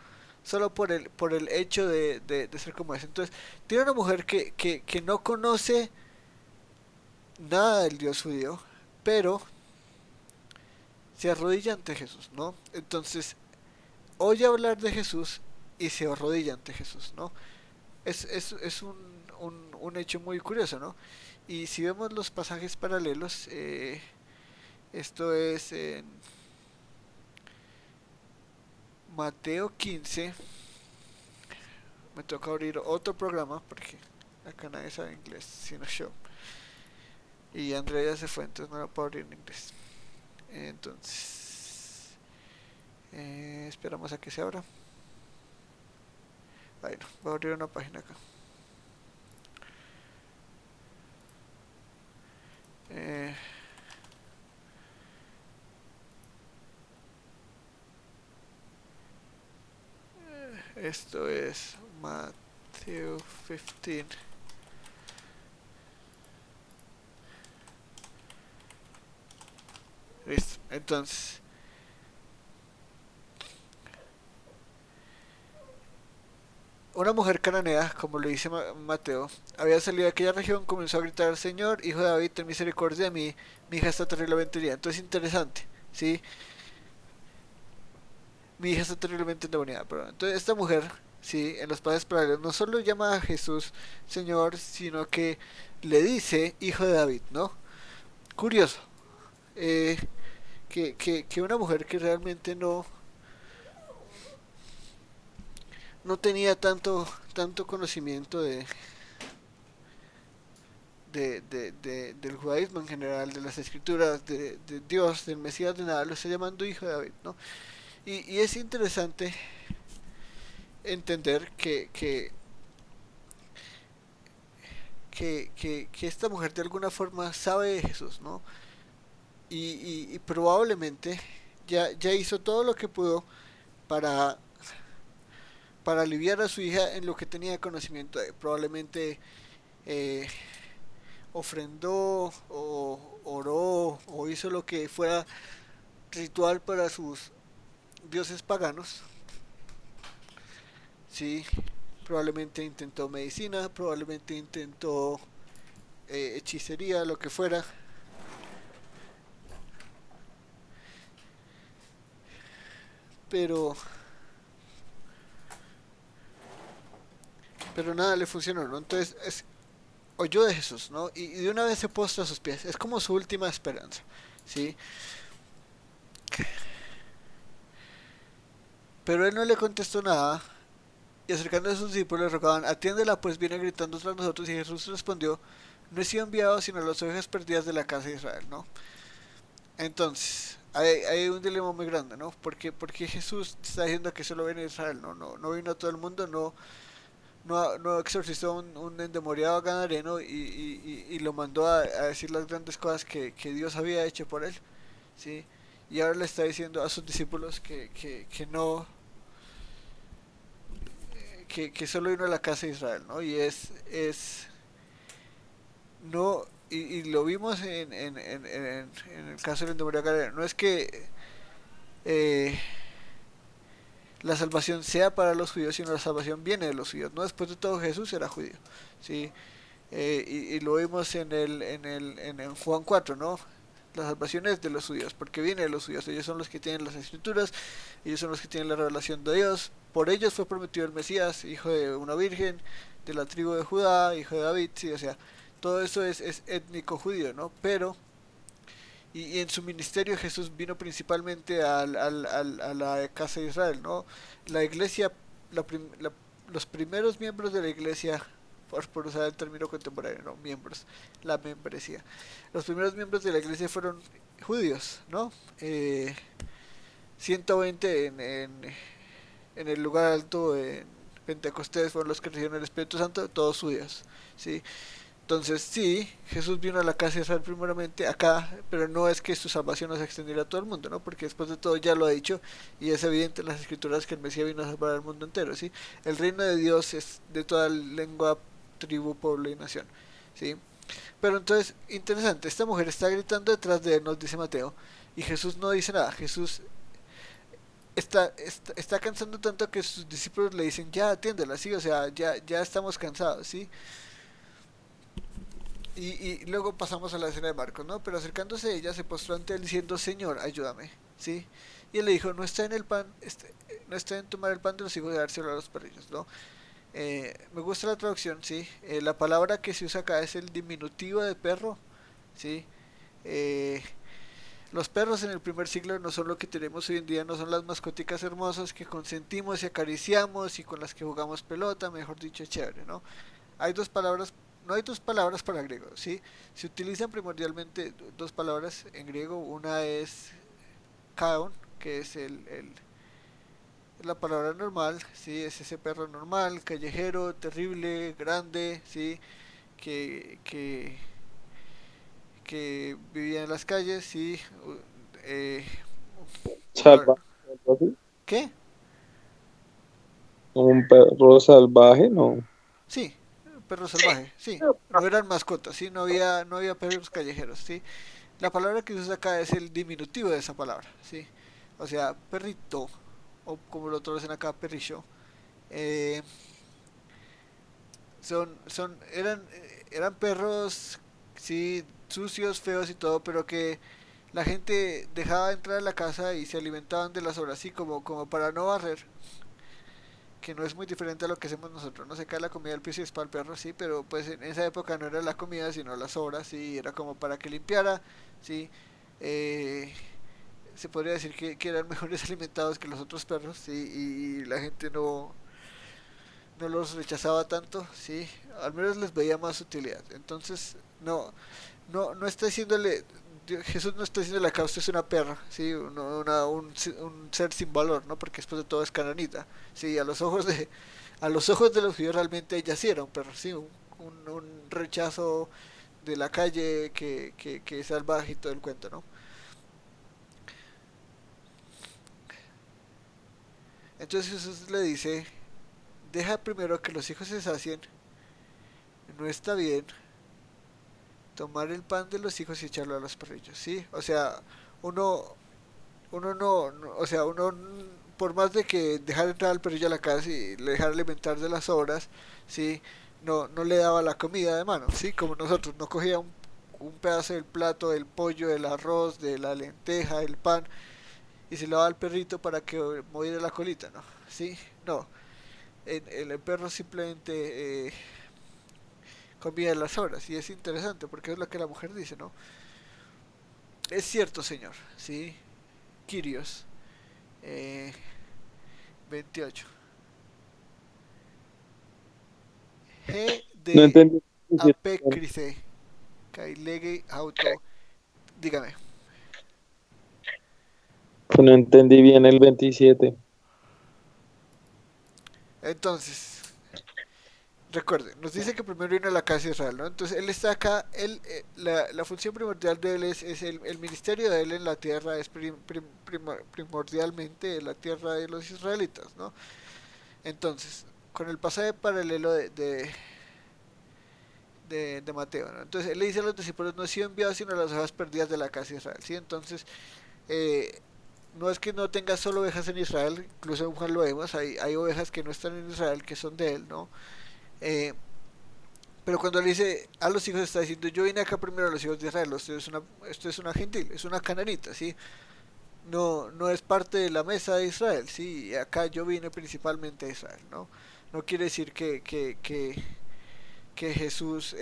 Solo por el hecho de ser como es. Entonces, tiene una mujer que no conoce nada del Dios judío, pero se arrodilla ante Jesús, ¿no? Entonces, oye hablar de Jesús y se arrodilla ante Jesús, ¿no? Es un hecho muy curioso, ¿no? Y si vemos los pasajes paralelos, esto es en Mateo 15. Me toca abrir otro programa porque acá nadie sabe inglés, sino yo. Y Andrea ya se fue, entonces no lo puedo abrir en inglés. Entonces, esperamos a que se abra. Bueno, voy a abrir una página acá. Eh, Esto es Mateo 15. Listo. Entonces, una mujer cananea, como le dice Mateo, había salido de aquella región, comenzó a gritar: Señor, hijo de David, ten misericordia de mí, mi hija está terriblemente herida. Entonces, interesante, ¿sí? Mi hija está terriblemente endemoniada. Pero entonces, esta mujer, ¿sí? En los pasajes paralelos, no solo llama a Jesús Señor, sino que le dice hijo de David, ¿no? Curioso, eh, que una mujer que realmente no tenía tanto conocimiento del judaísmo en general, de las escrituras, de Dios, del Mesías, de nada, lo está llamando hijo de David, ¿no? Y es interesante entender que esta mujer de alguna forma sabe de Jesús, ¿no? Y probablemente ya hizo todo lo que pudo para, para aliviar a su hija en lo que tenía conocimiento de. Probablemente eh, ofrendó o oró o hizo lo que fuera ritual para sus dioses paganos, sí, probablemente intentó medicina, probablemente intentó hechicería, lo que fuera, pero pero nada le funcionó, ¿no? Entonces oyó de Jesús, ¿no? Y de una vez se postra a sus pies, es como su última esperanza, ¿sí? Pero él no le contestó nada. Y acercándose a sus discípulos le rogaban: atiéndela, pues viene gritando tras nosotros. Y Jesús respondió: no he sido enviado sino a las ovejas perdidas de la casa de Israel, ¿no? Entonces, hay un dilema muy grande, ¿no? Porque Jesús está diciendo que solo viene a Israel, no vino a todo el mundo, no exorcizó un endemoniado gadareno y lo mandó a decir las grandes cosas que Dios había hecho por él, ¿sí? Y ahora le está diciendo a sus discípulos que no, que solo vino a la casa de Israel, ¿no? Y no, y lo vimos en el caso del endemoniado gadareno, no es que eh, la salvación sea para los judíos, sino la salvación viene de los judíos. No, después de todo Jesús era judío, ¿sí? Y lo vimos en Juan 4, ¿no? La salvación es de los judíos, porque viene de los judíos. Ellos son los que tienen las escrituras, ellos son los que tienen la revelación de Dios. Por ellos fue prometido el Mesías, hijo de una virgen, de la tribu de Judá, hijo de David, sí, o sea, todo eso es étnico judío, ¿no? Pero y en su ministerio Jesús vino principalmente a la casa de Israel, ¿no? La iglesia, la la, los primeros miembros de la iglesia, por usar el término contemporáneo, no, miembros, la membresía. Los primeros miembros de la iglesia fueron judíos, ¿no? 120 en el lugar alto en Pentecostés fueron los que recibieron el Espíritu Santo, todos judíos, ¿sí? Entonces, sí, Jesús vino a la casa de Israel primeramente acá, pero no es que su salvación no se extendiera a todo el mundo, ¿no? Porque después de todo ya lo ha dicho y es evidente en las escrituras que el Mesías vino a salvar al mundo entero, ¿sí? El reino de Dios es de toda lengua, tribu, pueblo y nación, ¿sí? Pero entonces, interesante, esta mujer está gritando detrás de él, nos dice Mateo, y Jesús no dice nada. Jesús está cansando tanto que sus discípulos le dicen: ya atiéndela, sí, o sea, ya estamos cansados, ¿sí? Y luego pasamos a la escena de Marcos, ¿no? Pero acercándose a ella se postró ante él diciendo: Señor, ayúdame, ¿sí? Y él le dijo: no está en el pan, no está en tomar el pan de los hijos de dárselo a los perrillos, ¿no? Me gusta la traducción, ¿sí? La palabra que se usa acá es el diminutivo de perro, ¿sí? Eh, los perros en el primer siglo no son lo que tenemos hoy en día, no son las mascoticas hermosas que consentimos y acariciamos y con las que jugamos pelota, mejor dicho, chévere, ¿no? Hay dos palabras, no hay dos palabras para griego, ¿sí? Se utilizan primordialmente dos palabras en griego. Una es kaon, que es la palabra normal, ¿sí? Es ese perro normal, callejero, terrible, grande, ¿sí? Que, que, que vivía en las calles, ¿sí? Eh, Salvaje, algo así. ¿Qué? Un perro salvaje, no. Sí, perro salvaje, sí. No eran mascotas, ¿sí? No había perros callejeros, ¿sí? La palabra que se usa acá es el diminutivo de esa palabra, ¿sí? O sea, perrito, o como lo traducen acá, perrillo. Eh, eran perros, sí, sucios, feos y todo, pero que la gente dejaba entrar a la casa y se alimentaban de las sobras, así como para no barrer, que no es muy diferente a lo que hacemos nosotros. No se cae la comida del piso y es para el perro, sí, pero pues en esa época no era la comida, sino las sobras, sí, era como para que limpiara, sí. Eh, Se podría decir que eran mejores alimentados que los otros perros, sí, y la gente no los rechazaba tanto, sí, al menos les veía más utilidad. Entonces, no está diciéndole, Jesús no está diciéndole acá usted es una perra, sí, un ser sin valor, ¿no? Porque después de todo es cananita, sí, a los ojos de los judíos realmente ella sí era un perro, sí, un rechazo de la calle que es salvaje y todo el cuento, ¿no? Entonces Jesús le dice, deja primero que los hijos se sacien, no está bien tomar el pan de los hijos y echarlo a los perrillos, ¿sí? O sea, uno, o sea, por más de que dejar entrar al perrillo a la casa y le dejar alimentar de las obras, ¿sí? No le daba la comida de mano, ¿sí? Como nosotros, no cogía un pedazo del plato, del pollo, del arroz, de la lenteja, del pan, y se lo daba al perrito para que moviera la colita, ¿no? ¿Sí? No, el perro simplemente comía en las horas. Y es interesante porque es lo que la mujer dice, ¿no? Es cierto, señor, ¿sí? Kyrios, eh, 28. G No de entendí. Apecrice, Kailege Auto. Dígame. No entendí bien el 27. Entonces, recuerde, nos dice que primero vino a la casa de Israel, ¿no? Entonces, él está acá, la función primordial de él es el ministerio de él en la tierra, es primordialmente la tierra de los israelitas, ¿no? Entonces, con el pasaje paralelo de Mateo, ¿no? Entonces él le dice a los discípulos, no he sido enviado sino a las ovejas perdidas de la casa de Israel, ¿sí? Entonces, eh, no es que no tenga solo ovejas en Israel, incluso en Juan lo vemos, hay ovejas que no están en Israel, que son de él, ¿no? Eh, pero cuando le dice a los hijos, está diciendo, yo vine acá primero a los hijos de Israel, esto es una gentil, es una cananita, ¿sí? No es parte de la mesa de Israel, ¿sí? Acá yo vine principalmente a Israel, ¿no? No quiere decir que Jesús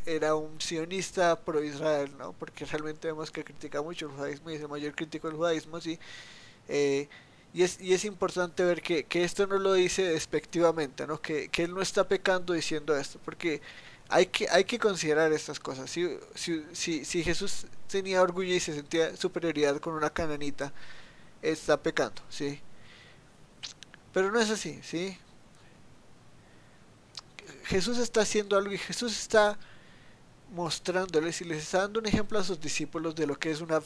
era un sionista pro Israel, ¿no? Porque realmente vemos que critica mucho el judaísmo y es el mayor crítico del judaísmo, sí. Eh, y es importante ver que esto no lo dice despectivamente, ¿no? Que él no está pecando diciendo esto, porque hay que considerar estas cosas. Si Jesús tenía orgullo y se sentía superioridad con una cananita, está pecando, ¿sí? Pero no es así, ¿sí? Jesús está haciendo algo y Jesús está mostrándoles y les está dando un ejemplo a sus discípulos de lo que es una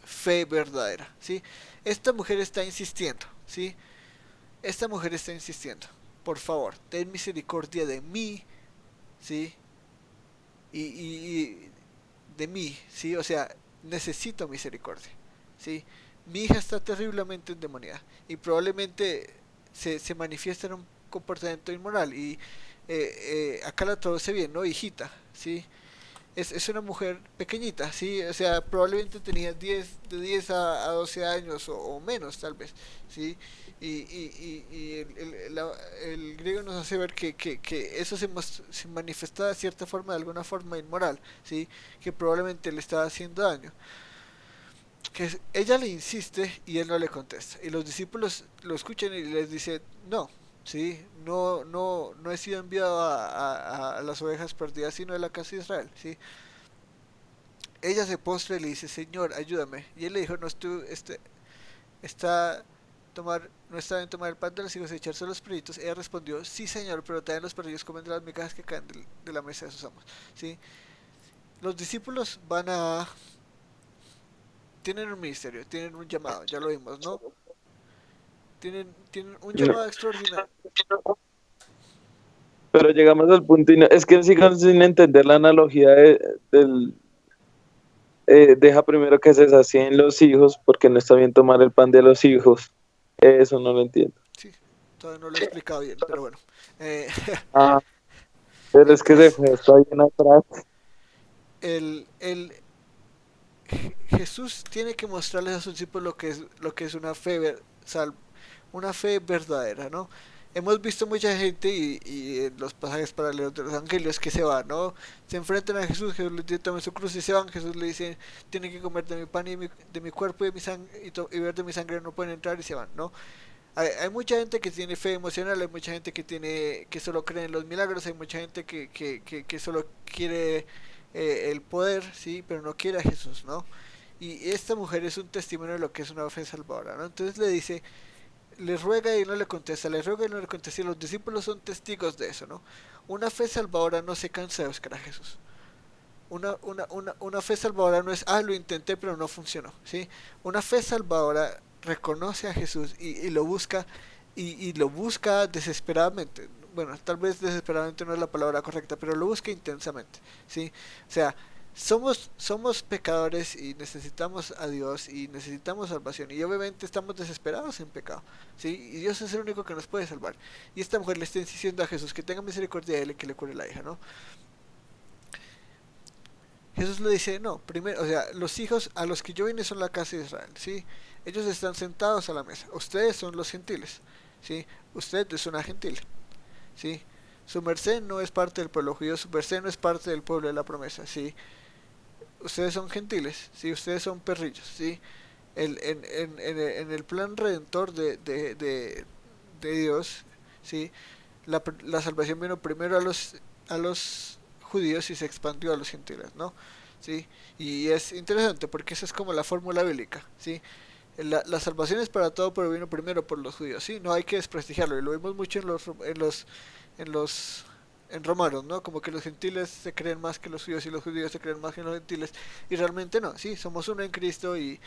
fe verdadera, ¿sí? Esta mujer está insistiendo, ¿sí? Esta mujer está insistiendo. Por favor, ten misericordia de mí, ¿sí? Y de mí, ¿sí? O sea, necesito misericordia, ¿sí? Mi hija está terriblemente endemoniada y probablemente se manifiesta en un comportamiento inmoral y acá la traduce bien, ¿no? Hijita, ¿sí? Es una mujer pequeñita, ¿sí? O sea, probablemente tenía de 10 a 12 años o menos, tal vez, ¿sí? Y el griego nos hace ver que eso se manifestaba de cierta forma, de alguna forma inmoral, ¿sí? Que probablemente le estaba haciendo daño. Ella le insiste y él no le contesta. Y los discípulos lo escuchan y les dice, no, ¿sí? No he sido enviado a las ovejas perdidas, sino a la casa de Israel, ¿sí? Ella se postra y le dice, Señor, ayúdame. Y él le dijo, está no está bien tomar el pan de los hijos y echarse los perritos. Ella respondió, sí, Señor, pero también los perrillos comen de las migajas que caen de la mesa de sus amos. ¿Sí? Los discípulos tienen un ministerio, tienen un llamado, ya lo vimos, ¿no? Tienen un No, llamado extraordinario. pero llegamos al punto y es que sigo sin entender la analogía del deja primero que se sacien los hijos porque no está bien tomar el pan de los hijos. Eso no lo entiendo. Sí, todavía no lo he explicado bien, pero bueno. Eh, Ah, Pero es que se Entonces, fue, está bien atrás. el Jesús tiene que mostrarles a sus discípulos lo que es una fe, una fe verdadera, ¿no? Hemos visto mucha gente y en los pasajes paralelos de los evangelios que se van, ¿no? Se enfrentan a Jesús, Jesús les dice tomen su cruz y se van, Jesús le dice tienen que comer de mi pan y de mi cuerpo y de mi sangre y ver de mi sangre, no pueden entrar y se van, ¿no? Hay mucha gente que tiene fe emocional, hay mucha gente que solo cree en los milagros, hay mucha gente que solo quiere el poder, sí, pero no quiere a Jesús, ¿no? Y esta mujer es un testimonio de lo que es una fe salvadora, ¿no? Entonces le dice, le ruega y no le contesta, le ruega y no le contesta, y los discípulos son testigos de eso, ¿no? Una fe salvadora no se cansa de buscar a Jesús. Una fe salvadora no es, lo intenté pero no funcionó, ¿sí? Una fe salvadora reconoce a Jesús y lo busca y lo busca desesperadamente. Bueno, tal vez desesperadamente no es la palabra correcta, pero lo busca intensamente, ¿sí? O sea, somos pecadores y necesitamos a Dios y necesitamos salvación y obviamente estamos desesperados en pecado, ¿sí? Y Dios es el único que nos puede salvar. Y esta mujer le está insistiendo a Jesús que tenga misericordia de él y que le cure la hija, ¿no? Jesús le dice, no, primero, o sea, los hijos a los que yo vine son la casa de Israel, ¿sí? Ellos están sentados a la mesa. Ustedes son los gentiles, ¿sí? Usted es una gentil, ¿sí? Su merced no es parte del pueblo judío, su merced no es parte del pueblo de la promesa, ¿sí? Ustedes son gentiles, ¿sí? Ustedes son perrillos, ¿sí? En el plan redentor de Dios, ¿sí? La salvación vino primero a los judíos y se expandió a los gentiles, ¿no? ¿Sí? Y es interesante porque esa es como la fórmula bíblica, ¿sí? La salvación es para todo, pero vino primero por los judíos, ¿sí? No hay que desprestigiarlo, y lo vimos mucho en los en Romanos, ¿no? Como que los gentiles se creen más que los judíos y los judíos se creen más que los gentiles, y realmente no, sí, somos uno en Cristo y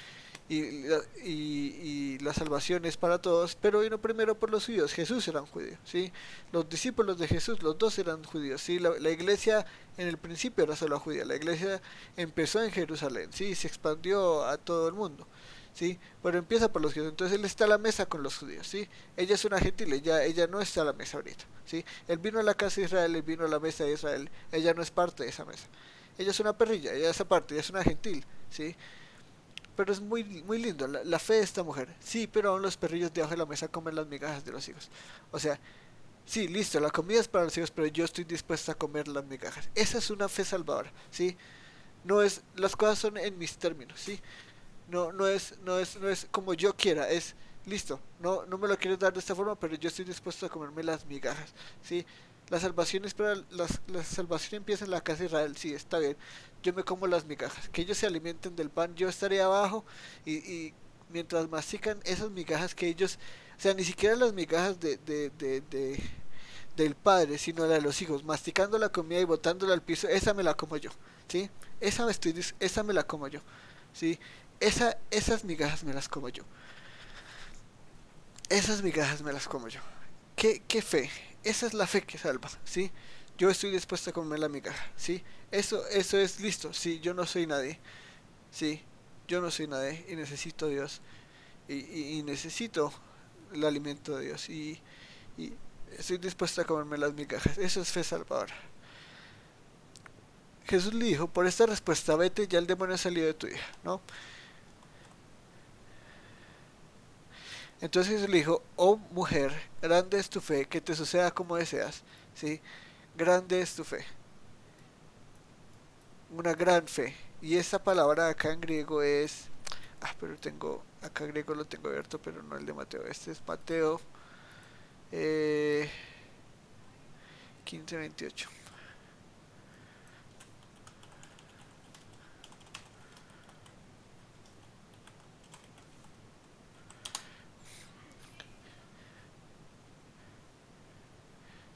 la salvación es para todos, pero vino primero por los judíos. Jesús era un judío, ¿sí? Los discípulos de Jesús, los dos eran judíos, ¿sí? La iglesia en el principio era solo judía, la iglesia empezó en Jerusalén, ¿sí? Se expandió a todo el mundo, ¿sí? Pero empieza por los judíos, entonces él está a la mesa con los judíos, ¿sí? Ella es una gentil, ella no está a la mesa ahorita, ¿sí? Él vino a la casa de Israel, él vino a la mesa de Israel, ella no es parte de esa mesa. Ella es una perrilla, ella es aparte, ella es una gentil, ¿sí? Pero es muy lindo la fe de esta mujer. Sí, pero aún los perrillos debajo de la mesa comen las migajas de los hijos. O sea, sí, listo, la comida es para los hijos, pero yo estoy dispuesta a comer las migajas. Esa es una fe salvadora, ¿sí? No es, las cosas son en mis términos, ¿sí? No es como yo quiera, es listo. No me lo quieres dar de esta forma, pero yo estoy dispuesto a comerme las migajas, ¿sí? La salvación es para la salvación empieza en la casa de Israel, sí, está bien. Yo me como las migajas, que ellos se alimenten del pan, yo estaré abajo y mientras mastican esas migajas que ellos, o sea, ni siquiera las migajas del padre, sino la de los hijos, masticando la comida y botándola al piso, esa me la como yo, ¿sí? Esa me la como yo, ¿sí? Esas migajas me las como yo. Esas migajas me las como yo. ¿Qué fe? Esa es la fe que salva, ¿sí? Yo estoy dispuesto a comer la migaja, ¿sí? Eso es listo, sí, yo no soy nadie, sí, yo no soy nadie y necesito a Dios y necesito el alimento de Dios y estoy dispuesto a comerme las migajas. Eso es fe salvadora. Jesús le dijo, por esta respuesta, vete, ya el demonio ha salido de tu hija, ¿no? Entonces Jesús le dijo, oh mujer, grande es tu fe, que te suceda como deseas, ¿sí? Grande es tu fe, una gran fe. Y esta palabra acá en griego es, pero acá griego lo tengo abierto, pero no el de Mateo, este es Mateo eh, 15:28.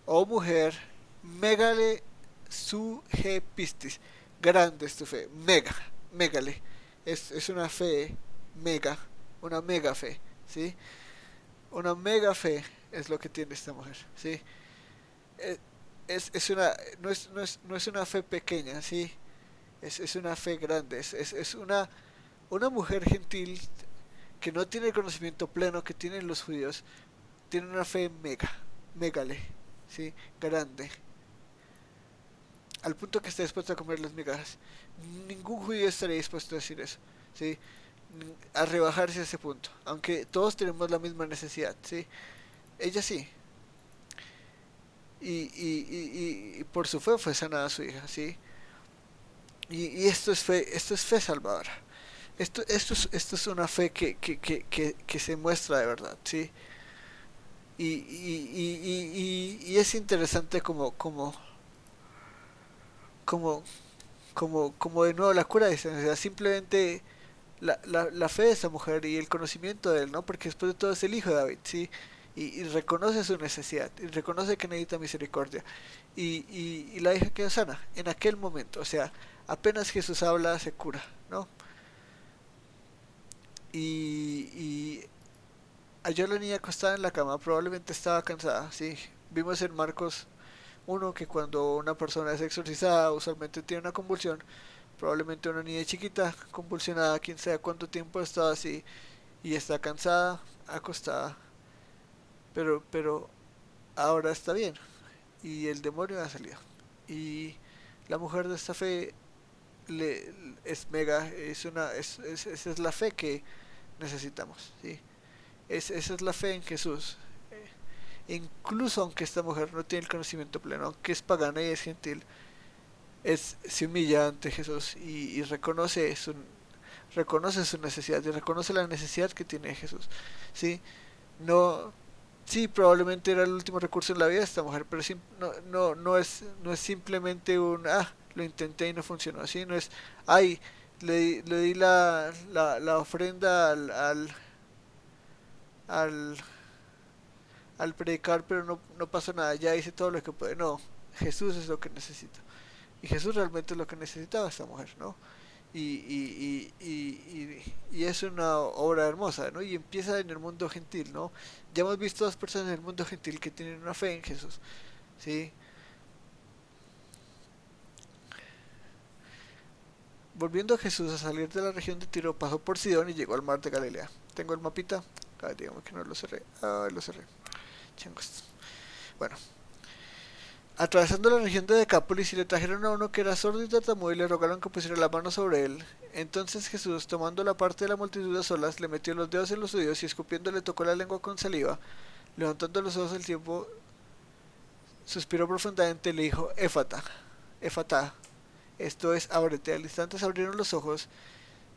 Oh mujer, megale su pistis, grande es tu fe, megale, es una fe mega, una mega fe, ¿sí? Una mega fe es lo que tiene esta mujer, ¿sí? Eh, es una, no es una fe pequeña, ¿sí? Es una fe grande, es una mujer gentil que no tiene el conocimiento pleno que tienen los judíos, tiene una fe megale, ¿sí? Grande. al punto que está dispuesto a comer las migajas. Ningún judío estaría dispuesto a decir eso, ¿sí? A rebajarse a ese punto, aunque todos tenemos la misma necesidad, ¿sí? Ella sí, y por su fe fue sanada su hija, ¿sí? Y esto es fe salvadora. Esto es una fe que se muestra de verdad, ¿sí? Y es interesante como, como de nuevo la cura dice, o sea, simplemente la fe de esa mujer y el conocimiento de él, ¿no? Porque después de todo es el hijo de David, ¿sí? Y reconoce su necesidad, y reconoce que necesita misericordia. Y la hija queda sana en aquel momento, o sea, apenas Jesús habla, se cura, ¿no? Y halló a la niña acostada en la cama, probablemente estaba cansada, ¿sí? Vimos en Marcos uno que cuando una persona es exorcizada usualmente tiene una convulsión, probablemente una niña chiquita, convulsionada, quién sabe cuánto tiempo ha estado así, y está cansada, acostada, pero ahora está bien, y el demonio ha salido. Y la mujer de esta fe es mega, esa es la fe que necesitamos, ¿sí? Esa es la fe en Jesús. Incluso aunque esta mujer no tiene el conocimiento pleno, aunque es pagana y es gentil, se humilla ante Jesús reconoce su necesidad y reconoce la necesidad que tiene Jesús. ¿Sí? No, sí, probablemente era el último recurso en la vida de esta mujer, pero no es simplemente lo intenté y no funcionó. ¿Sí? No es, ay, le di la ofrenda al, al predicar, pero no pasó nada, ya hice todo lo que puede. No, Jesús es lo que necesita. Y Jesús realmente es lo que necesitaba esta mujer, ¿no? Y es una obra hermosa, ¿no? Y empieza en el mundo gentil, ¿no? Ya hemos visto dos personas en el mundo gentil que tienen una fe en Jesús, ¿sí? Volviendo a Jesús a salir de la región de Tiro, pasó por Sidón y llegó al mar de Galilea. Tengo el mapita. Ay, digamos que no lo cerré. Ay, lo cerré. Changos. Bueno, atravesando la región de Decápolis y le trajeron a uno que era sordo y tartamudo y le rogaron que pusiera la mano sobre él. Entonces Jesús, tomando la parte de la multitud a solas, le metió los dedos en los oídos y escupiendo le tocó la lengua con saliva. Levantando los ojos al tiempo, suspiró profundamente y le dijo, Éfata, Éfata, esto es, ábrete. Al instante se abrieron los ojos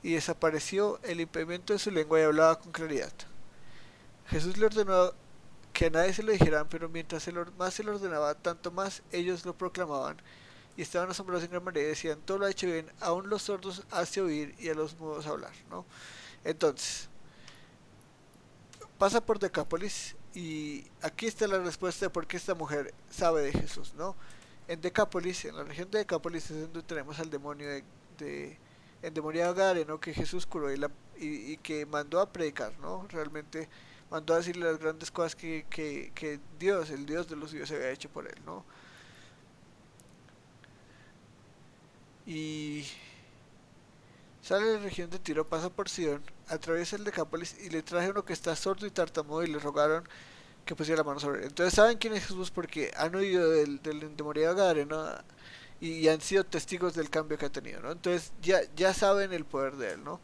y desapareció el impedimento de su lengua y hablaba con claridad. Jesús le ordenó que a nadie se lo dijeran, pero mientras más se lo ordenaba, tanto más ellos lo proclamaban y estaban asombrados en gran manera y decían, todo lo ha hecho bien, aún los sordos hace oír y a los mudos hablar, ¿no? Entonces, pasa por Decápolis y aquí está la respuesta de por qué esta mujer sabe de Jesús, ¿no? En Decápolis, en la región de Decápolis es donde tenemos al demonio de endemoniado Gadareno que Jesús curó y que mandó a predicar, ¿no? Realmente mandó a decirle las grandes cosas que Dios, el Dios de los dioses, había hecho por él, ¿no? Y sale de la región de Tiro, pasa por Sidón, atraviesa el Decápolis y le traje uno que está sordo y tartamudo y le rogaron que pusiera la mano sobre él. Entonces saben quién es Jesús porque han oído del endemoniado Gadareno y han sido testigos del cambio que ha tenido, ¿no? Entonces ya saben el poder de él, ¿no?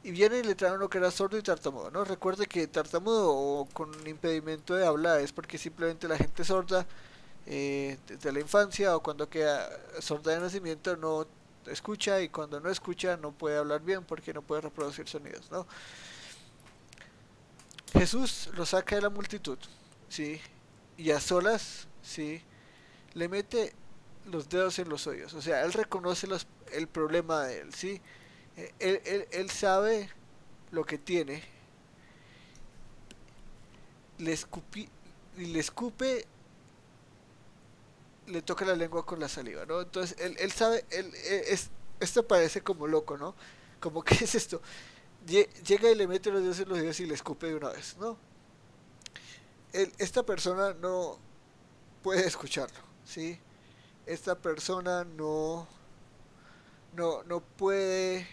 Y viene y le traen uno que era sordo y tartamudo, ¿no? Recuerde que tartamudo o con impedimento de habla es porque simplemente la gente sorda desde la infancia o cuando queda sorda de nacimiento no escucha y cuando no escucha no puede hablar bien porque no puede reproducir sonidos, ¿no? Jesús lo saca de la multitud, ¿sí? Y a solas, ¿sí? Le mete los dedos en los oídos, o sea, él reconoce el problema de él, ¿sí? Él sabe lo que tiene, le escupi, y le escupe, le toca la lengua con la saliva, ¿no? Entonces él sabe, esto parece como loco, ¿no? Como que es esto, llega y le mete los dedos en los oídos y le escupe de una vez, ¿no? Esta persona no puede escucharlo, ¿sí? Esta persona no puede,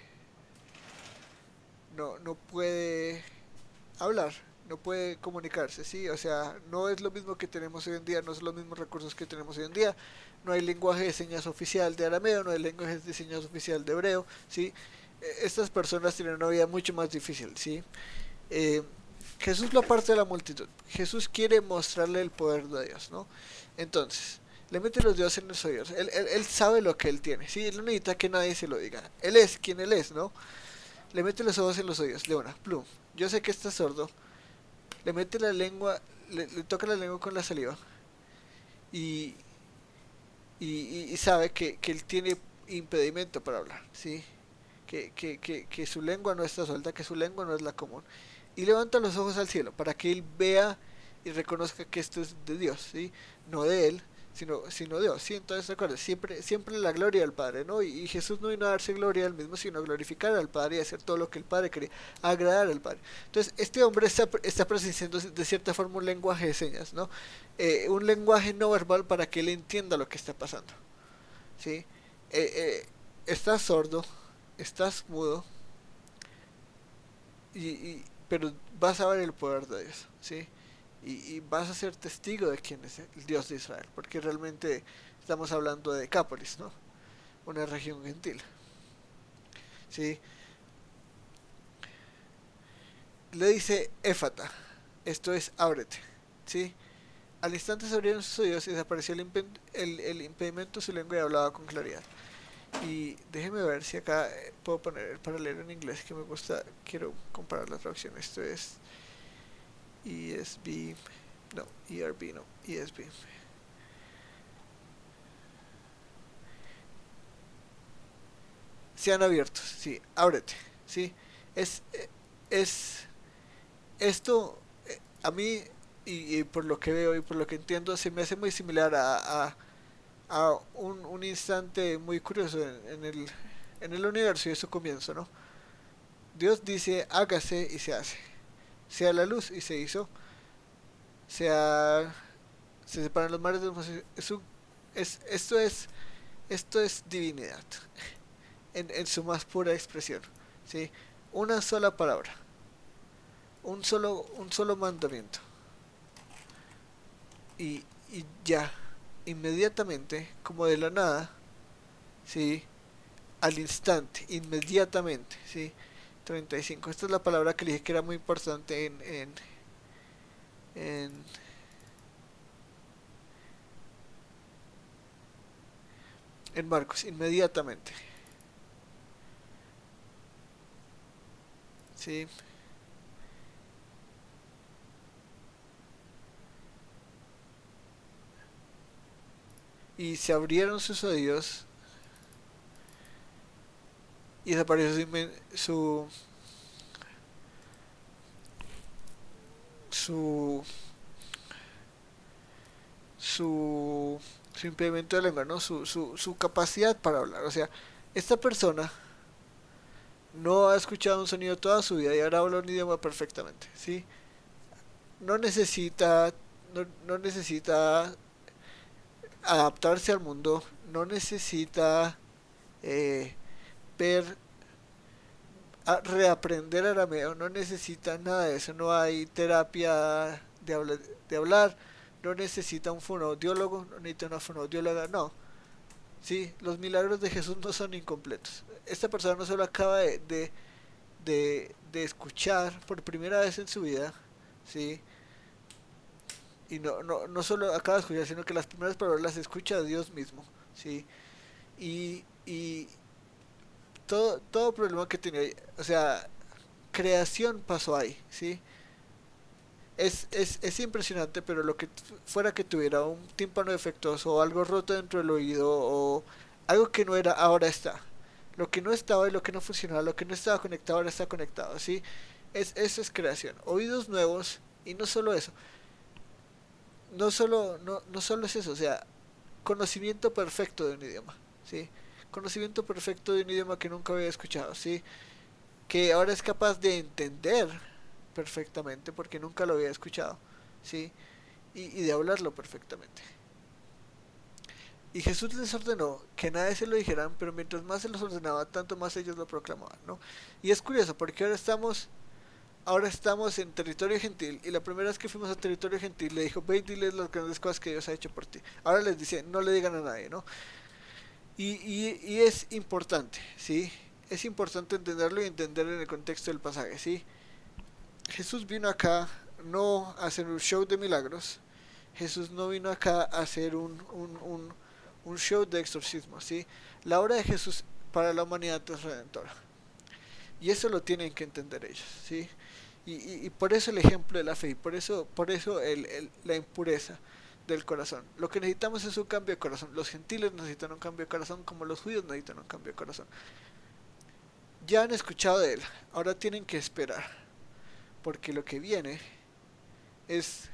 no puede hablar, no puede comunicarse, ¿sí? O sea, no es lo mismo que tenemos hoy en día, no son los mismos recursos que tenemos hoy en día, no hay lenguaje de señas oficial de arameo, no hay lenguaje de señas oficial de hebreo, ¿sí? Estas personas tienen una vida mucho más difícil, ¿sí? Eh, Jesús lo aparte de la multitud. Jesús quiere mostrarle el poder de Dios, ¿no? Entonces, le mete los dedos en los oídos. Él sabe lo que él tiene, ¿sí? Él no necesita que nadie se lo diga. Él es quien él es, ¿no? Le mete los ojos en los oídos. Leona, plum. Yo sé que está sordo. Le mete la lengua, le toca la lengua con la saliva. Y, y sabe que él tiene impedimento para hablar, ¿sí? Que su lengua no está suelta, que su lengua no es la común. Y levanta los ojos al cielo para que él vea y reconozca que esto es de Dios, ¿sí? No de él, sino Dios, ¿sí? Entonces recuerda, siempre la gloria al Padre, ¿no? Y Jesús no vino a darse gloria al mismo, sino a glorificar al Padre y hacer todo lo que el Padre quería, agradar al Padre. Entonces, este hombre está presenciando de cierta forma un lenguaje de señas, ¿no? Un lenguaje no verbal para que él entienda lo que está pasando, ¿sí? Estás sordo, estás mudo, pero vas a ver el poder de Dios, ¿sí? Y vas a ser testigo de quién es el Dios de Israel, porque realmente estamos hablando de Decápolis, ¿no? Una región gentil, ¿sí? Le dice Éfata, esto es ábrete, ¿sí? Al instante se abrieron sus oídos y desapareció el impedimento de su lengua y hablaba con claridad. Y déjeme ver si acá puedo poner el paralelo en inglés que me gusta. Quiero comparar la traducción. Esto es ESV. No, ERB, no, ESV. Sean abiertos, sí, ábrete, sí. Es, es esto a mí y por lo que veo y por lo que entiendo se me hace muy similar a un instante muy curioso en el universo y su comienzo, ¿no? Dios dice hágase y se hace, sea la luz y se hizo, sea se separan los mares de los océanos. Es, esto es divinidad en su más pura expresión, ¿sí? Una sola palabra, un solo mandamiento y ya, inmediatamente, como de la nada, ¿sí? Al instante, inmediatamente, ¿sí? 35. Esta es la palabra que le dije que era muy importante en, en Marcos, inmediatamente, ¿sí? Y se abrieron sus oídos y desapareció su, su, su, su impedimento de lengua, ¿no? Su capacidad para hablar. O sea, esta persona no ha escuchado un sonido toda su vida y ahora habla un idioma perfectamente, ¿sí? No necesita, no necesita adaptarse al mundo, no necesita eh, ver, reaprender arameo, no necesita nada de eso, no hay terapia de hablar, no necesita un fonoaudiólogo, no necesita una fonoaudióloga, no. Sí, los milagros de Jesús no son incompletos. Esta persona no solo acaba de escuchar por primera vez en su vida, ¿sí? Y no solo acaba de escuchar, sino que las primeras palabras las escucha Dios mismo, ¿sí? Y todo problema que tenía, o sea, creación pasó ahí, ¿sí? Es impresionante, pero lo que fuera que tuviera un tímpano defectuoso o algo roto dentro del oído o algo que no era, ahora está. Lo que no estaba y lo que no funcionaba, lo que no estaba conectado ahora está conectado, ¿sí? Eso es creación. Oídos nuevos y no solo eso. No solo es eso, o sea, conocimiento perfecto de un idioma, ¿sí? Conocimiento perfecto de un idioma que nunca había escuchado, ¿sí? Que ahora es capaz de entender perfectamente porque nunca lo había escuchado, ¿sí? Y de hablarlo perfectamente. Y Jesús les ordenó que nadie se lo dijeran, pero mientras más se los ordenaba, tanto más ellos lo proclamaban, ¿no? Y es curioso porque ahora estamos ahora estamos en territorio gentil y la primera vez que fuimos a territorio gentil le dijo, ve y diles las grandes cosas que Dios ha hecho por ti. Ahora les dice, no le digan a nadie, ¿no? Y es importante, ¿sí? Es importante entenderlo y entender en el contexto del pasaje, ¿sí? Jesús vino acá no a hacer un show de milagros, Jesús no vino acá a hacer un show de exorcismo, ¿sí? La obra de Jesús para la humanidad es redentora. Y eso lo tienen que entender ellos, ¿sí? Y por eso el ejemplo de la fe, y por eso la impureza del corazón. Lo que necesitamos es un cambio de corazón. Los gentiles necesitan un cambio de corazón como los judíos necesitan un cambio de corazón. Ya han escuchado de él, ahora tienen que esperar, porque lo que viene es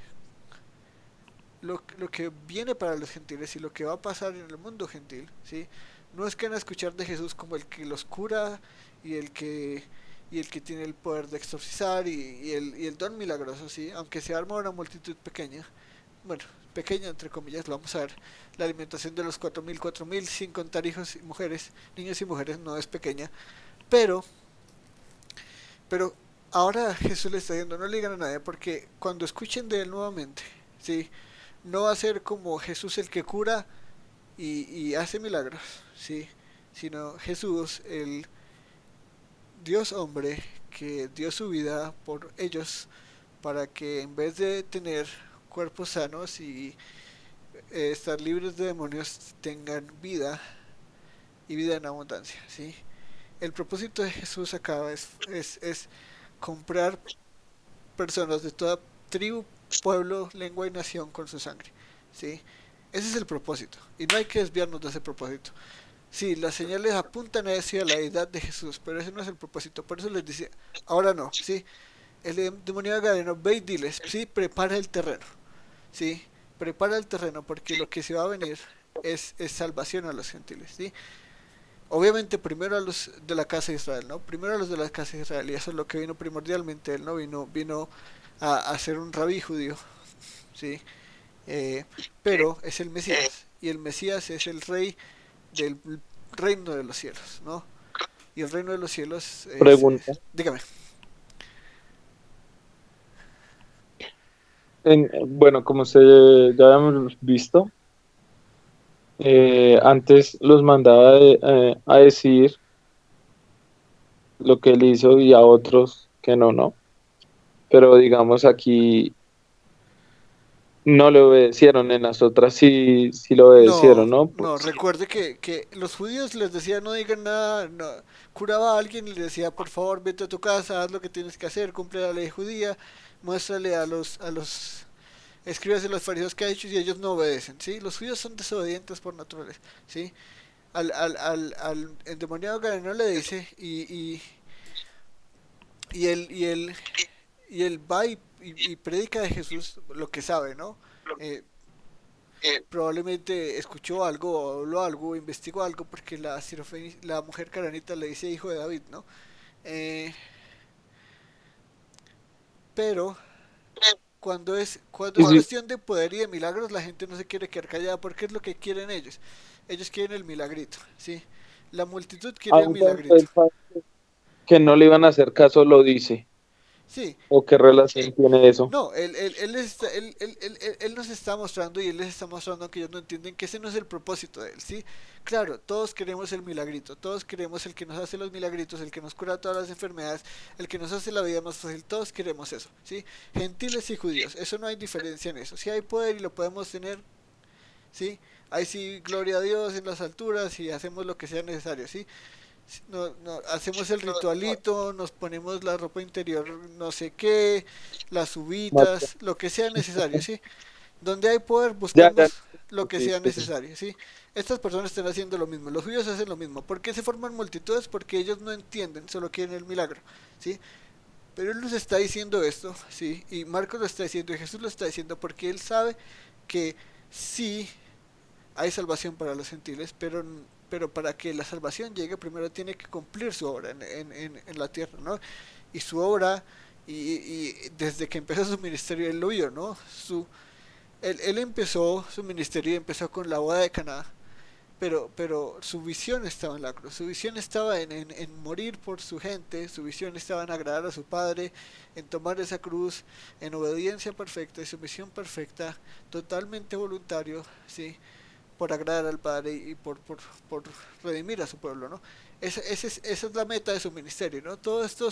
lo que viene para los gentiles y lo que va a pasar en el mundo gentil, ¿sí? No es que van a escuchar de Jesús como el que los cura y el que tiene el poder de exorcizar y el don milagroso, ¿sí? Aunque se arma una multitud pequeña, bueno, pequeña entre comillas, lo vamos a ver, la alimentación de los 4.000 sin contar hijos y mujeres, niños y mujeres no es pequeña, pero, pero ahora Jesús le está diciendo, no le digan a nadie, porque cuando escuchen de él nuevamente, ¿sí? No va a ser como Jesús el que cura y hace milagros, ¿sí? Sino Jesús, el Dios hombre, que dio su vida por ellos para que en vez de tener cuerpos sanos y estar libres de demonios, tengan vida y vida en abundancia, ¿sí? El propósito de Jesús acá es comprar personas de toda tribu, pueblo, lengua y nación con su sangre, ¿sí? Ese es el propósito y no hay que desviarnos de ese propósito. Sí, las señales apuntan a eso y a la edad de Jesús, pero ese no es el propósito. Por eso les dice, ahora no, ¿sí? El demonio gadareno, ve y diles, ¿sí? Prepara el terreno, ¿sí? Prepara el terreno porque lo que se va a venir es salvación a los gentiles, ¿sí? Obviamente primero a los de la casa de Israel, ¿no? Primero a los de la casa de Israel y eso es lo que vino primordialmente. Él no vino a ser un rabí judío, ¿sí? Eh, pero es el Mesías y el Mesías es el rey del reino de los cielos, ¿no? Y el reino de los cielos Pregunta. dígame. Bueno, como usted ya habíamos visto, antes los mandaba a decir lo que él hizo y a otros que no, ¿no? Pero digamos aquí no le obedecieron, en las otras sí lo obedecieron, No, ¿no? no, recuerde que los judíos les decían no digan nada, no, curaba a alguien y le decía por favor vete a tu casa, haz lo que tienes que hacer, cumple la ley judía, muéstrale a los escribas de los fariseos que ha hecho y ellos no obedecen, ¿sí? Los judíos son desobedientes por naturaleza, ¿sí? Al endemoniado gadareno le dice y él va y predica de Jesús lo que sabe, ¿no? Eh, Probablemente escuchó algo, o habló algo, investigó algo, porque la mujer cananita le dice hijo de David, ¿no? Eh, pero cuando Y es si, cuestión de poder y de milagros, la gente no se quiere quedar callada porque es lo que quieren ellos. Ellos quieren el milagrito, ¿sí? La multitud quiere el aun cuando milagrito. él sabe que no le iban a hacer caso, lo dice. Sí, ¿O qué relación tiene eso? no, él nos está mostrando y él les está mostrando que ellos no entienden que ese no es el propósito de él, ¿sí? Claro, todos queremos el milagrito, todos queremos el que nos hace los milagritos, el que nos cura todas las enfermedades, el que nos hace la vida más fácil, todos queremos eso, ¿sí? Gentiles y judíos, eso no hay diferencia en eso, si hay poder y lo podemos tener, ¿sí? Ahí sí, gloria a Dios en las alturas y hacemos lo que sea necesario, ¿sí? No, no, hacemos el ritualito, nos ponemos la ropa interior, no sé qué, las uvitas, lo que sea necesario, ¿sí? Donde hay poder, Ya, ya. buscamos lo que Sí, sea sí, sí. necesario, ¿sí? Estas personas están haciendo lo mismo, los judíos hacen lo mismo. ¿Por qué se forman multitudes? Porque ellos no entienden, solo quieren el milagro, ¿sí? Pero él nos está diciendo esto, ¿sí? Y Marcos lo está diciendo y Jesús lo está diciendo porque él sabe que sí hay salvación para los gentiles, pero para que la salvación llegue primero tiene que cumplir su obra en la tierra, ¿no? Y su obra, y desde que empezó su ministerio él lo vio, ¿no? Él empezó su ministerio y empezó con la boda de Caná, pero su visión estaba en la cruz, su visión estaba en morir por su gente, su visión estaba en agradar a su Padre, en tomar esa cruz, en obediencia perfecta y sumisión perfecta, totalmente voluntario, ¿sí? Por agradar al Padre y por redimir a su pueblo, ¿no? Esa es la meta de su ministerio, ¿no? Todo esto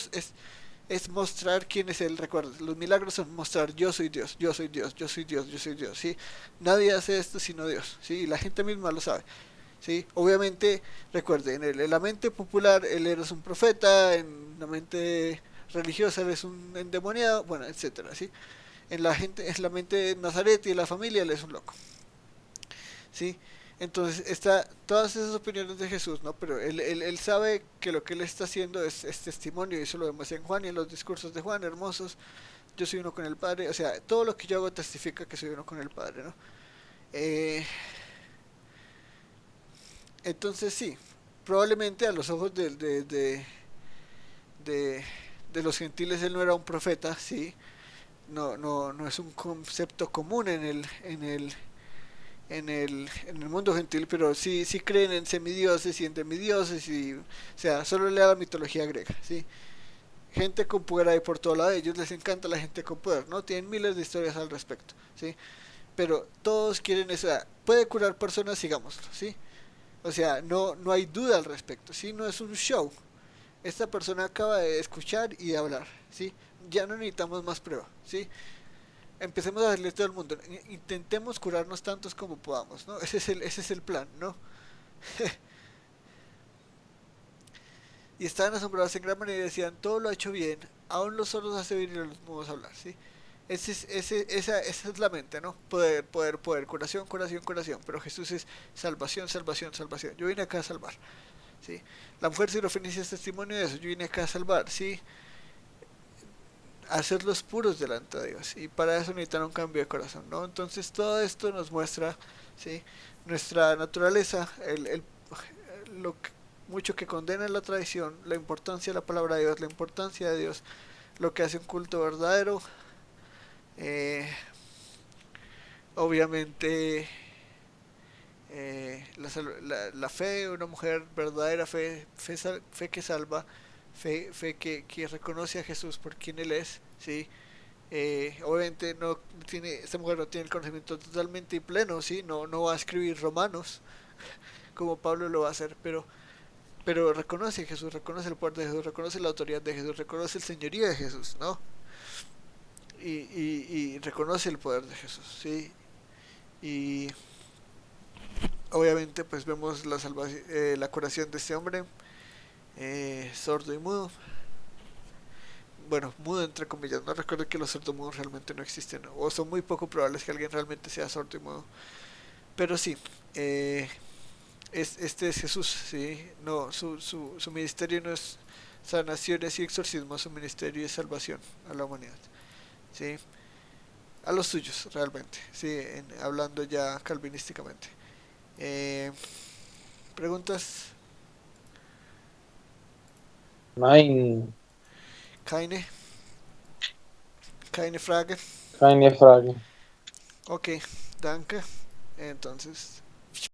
es mostrar quién es Él. Recuerda, los milagros son mostrar yo soy Dios, yo soy Dios, yo soy Dios, yo soy Dios, ¿sí? Nadie hace esto sino Dios, ¿sí? Y la gente misma lo sabe, ¿sí? Obviamente, recuerden, en la mente popular Él eres un profeta, en la mente religiosa Él es un endemoniado, bueno, etcétera, ¿sí? En la mente de Nazaret y de la familia Él es un loco, ¿sí? Entonces está todas esas opiniones de Jesús, ¿no? Pero él sabe que lo que él está haciendo es testimonio, y eso lo vemos en Juan y en los discursos de Juan, hermosos. Yo soy uno con el Padre, o sea, todo lo que yo hago testifica que soy uno con el Padre, ¿no? Eh, entonces sí, probablemente a los ojos de, de los gentiles él no era un profeta, sí, no es un concepto común en el mundo gentil, pero sí creen en semidioses y en demidioses, y, o sea, solo lea la mitología griega, ¿sí? Gente con poder hay por todo lado, a ellos les encanta la gente con poder, ¿no? Tienen miles de historias al respecto, ¿sí? Pero todos quieren eso, puede curar personas, sigámoslo, ¿sí? O sea, no hay duda al respecto, ¿sí? No es un show. Esta persona acaba de escuchar y de hablar, ¿sí? Ya no necesitamos más prueba, ¿sí? Empecemos a darle a todo el mundo. Intentemos curarnos tantos como podamos, ¿no? Ese es el plan, ¿no? Y estaban asombrados en gran manera y decían, todo lo ha hecho bien, aún los sordos hace bien y los mudos hablar, ¿sí? Esa es la mente, ¿no? Poder, curación, curación, curación. Pero Jesús es salvación, salvación, salvación. Yo vine acá a salvar, ¿sí? La mujer sirofenicia es testimonio de eso. Yo vine acá a salvar, ¿sí? A hacerlos puros delante de Dios. Y para eso necesitan un cambio de corazón, ¿no? Entonces todo esto nos muestra, ¿sí? Nuestra naturaleza, lo que, mucho que condena la tradición, la importancia de la palabra de Dios, la importancia de Dios, lo que hace un culto verdadero, eh, obviamente la fe, una mujer verdadera fe que salva, fe que reconoce a Jesús por quien Él es, ¿sí? Obviamente no tiene, esta mujer no tiene el conocimiento totalmente y pleno, ¿sí? No va a escribir Romanos como Pablo lo va a hacer, pero reconoce a Jesús, reconoce el poder de Jesús, reconoce la autoridad de Jesús, reconoce el señorío de Jesús, ¿no? Y reconoce el poder de Jesús, ¿sí? Y obviamente pues vemos la curación de este hombre, sordo y mudo. Bueno, mudo entre comillas, no recuerdo que los sordomudos realmente no existen, ¿no? O son muy poco probables que alguien realmente sea sordo y mudo. Pero sí, eh, este es Jesús, ¿sí? No, su ministerio no es sanaciones y exorcismo, su ministerio es salvación a la humanidad, ¿sí? A los suyos, realmente, ¿sí? Hablando ya calvinísticamente. Eh, ¿Preguntas? Nein, Keine, keine Frage. keine Frage. Ok, danke. Entonces,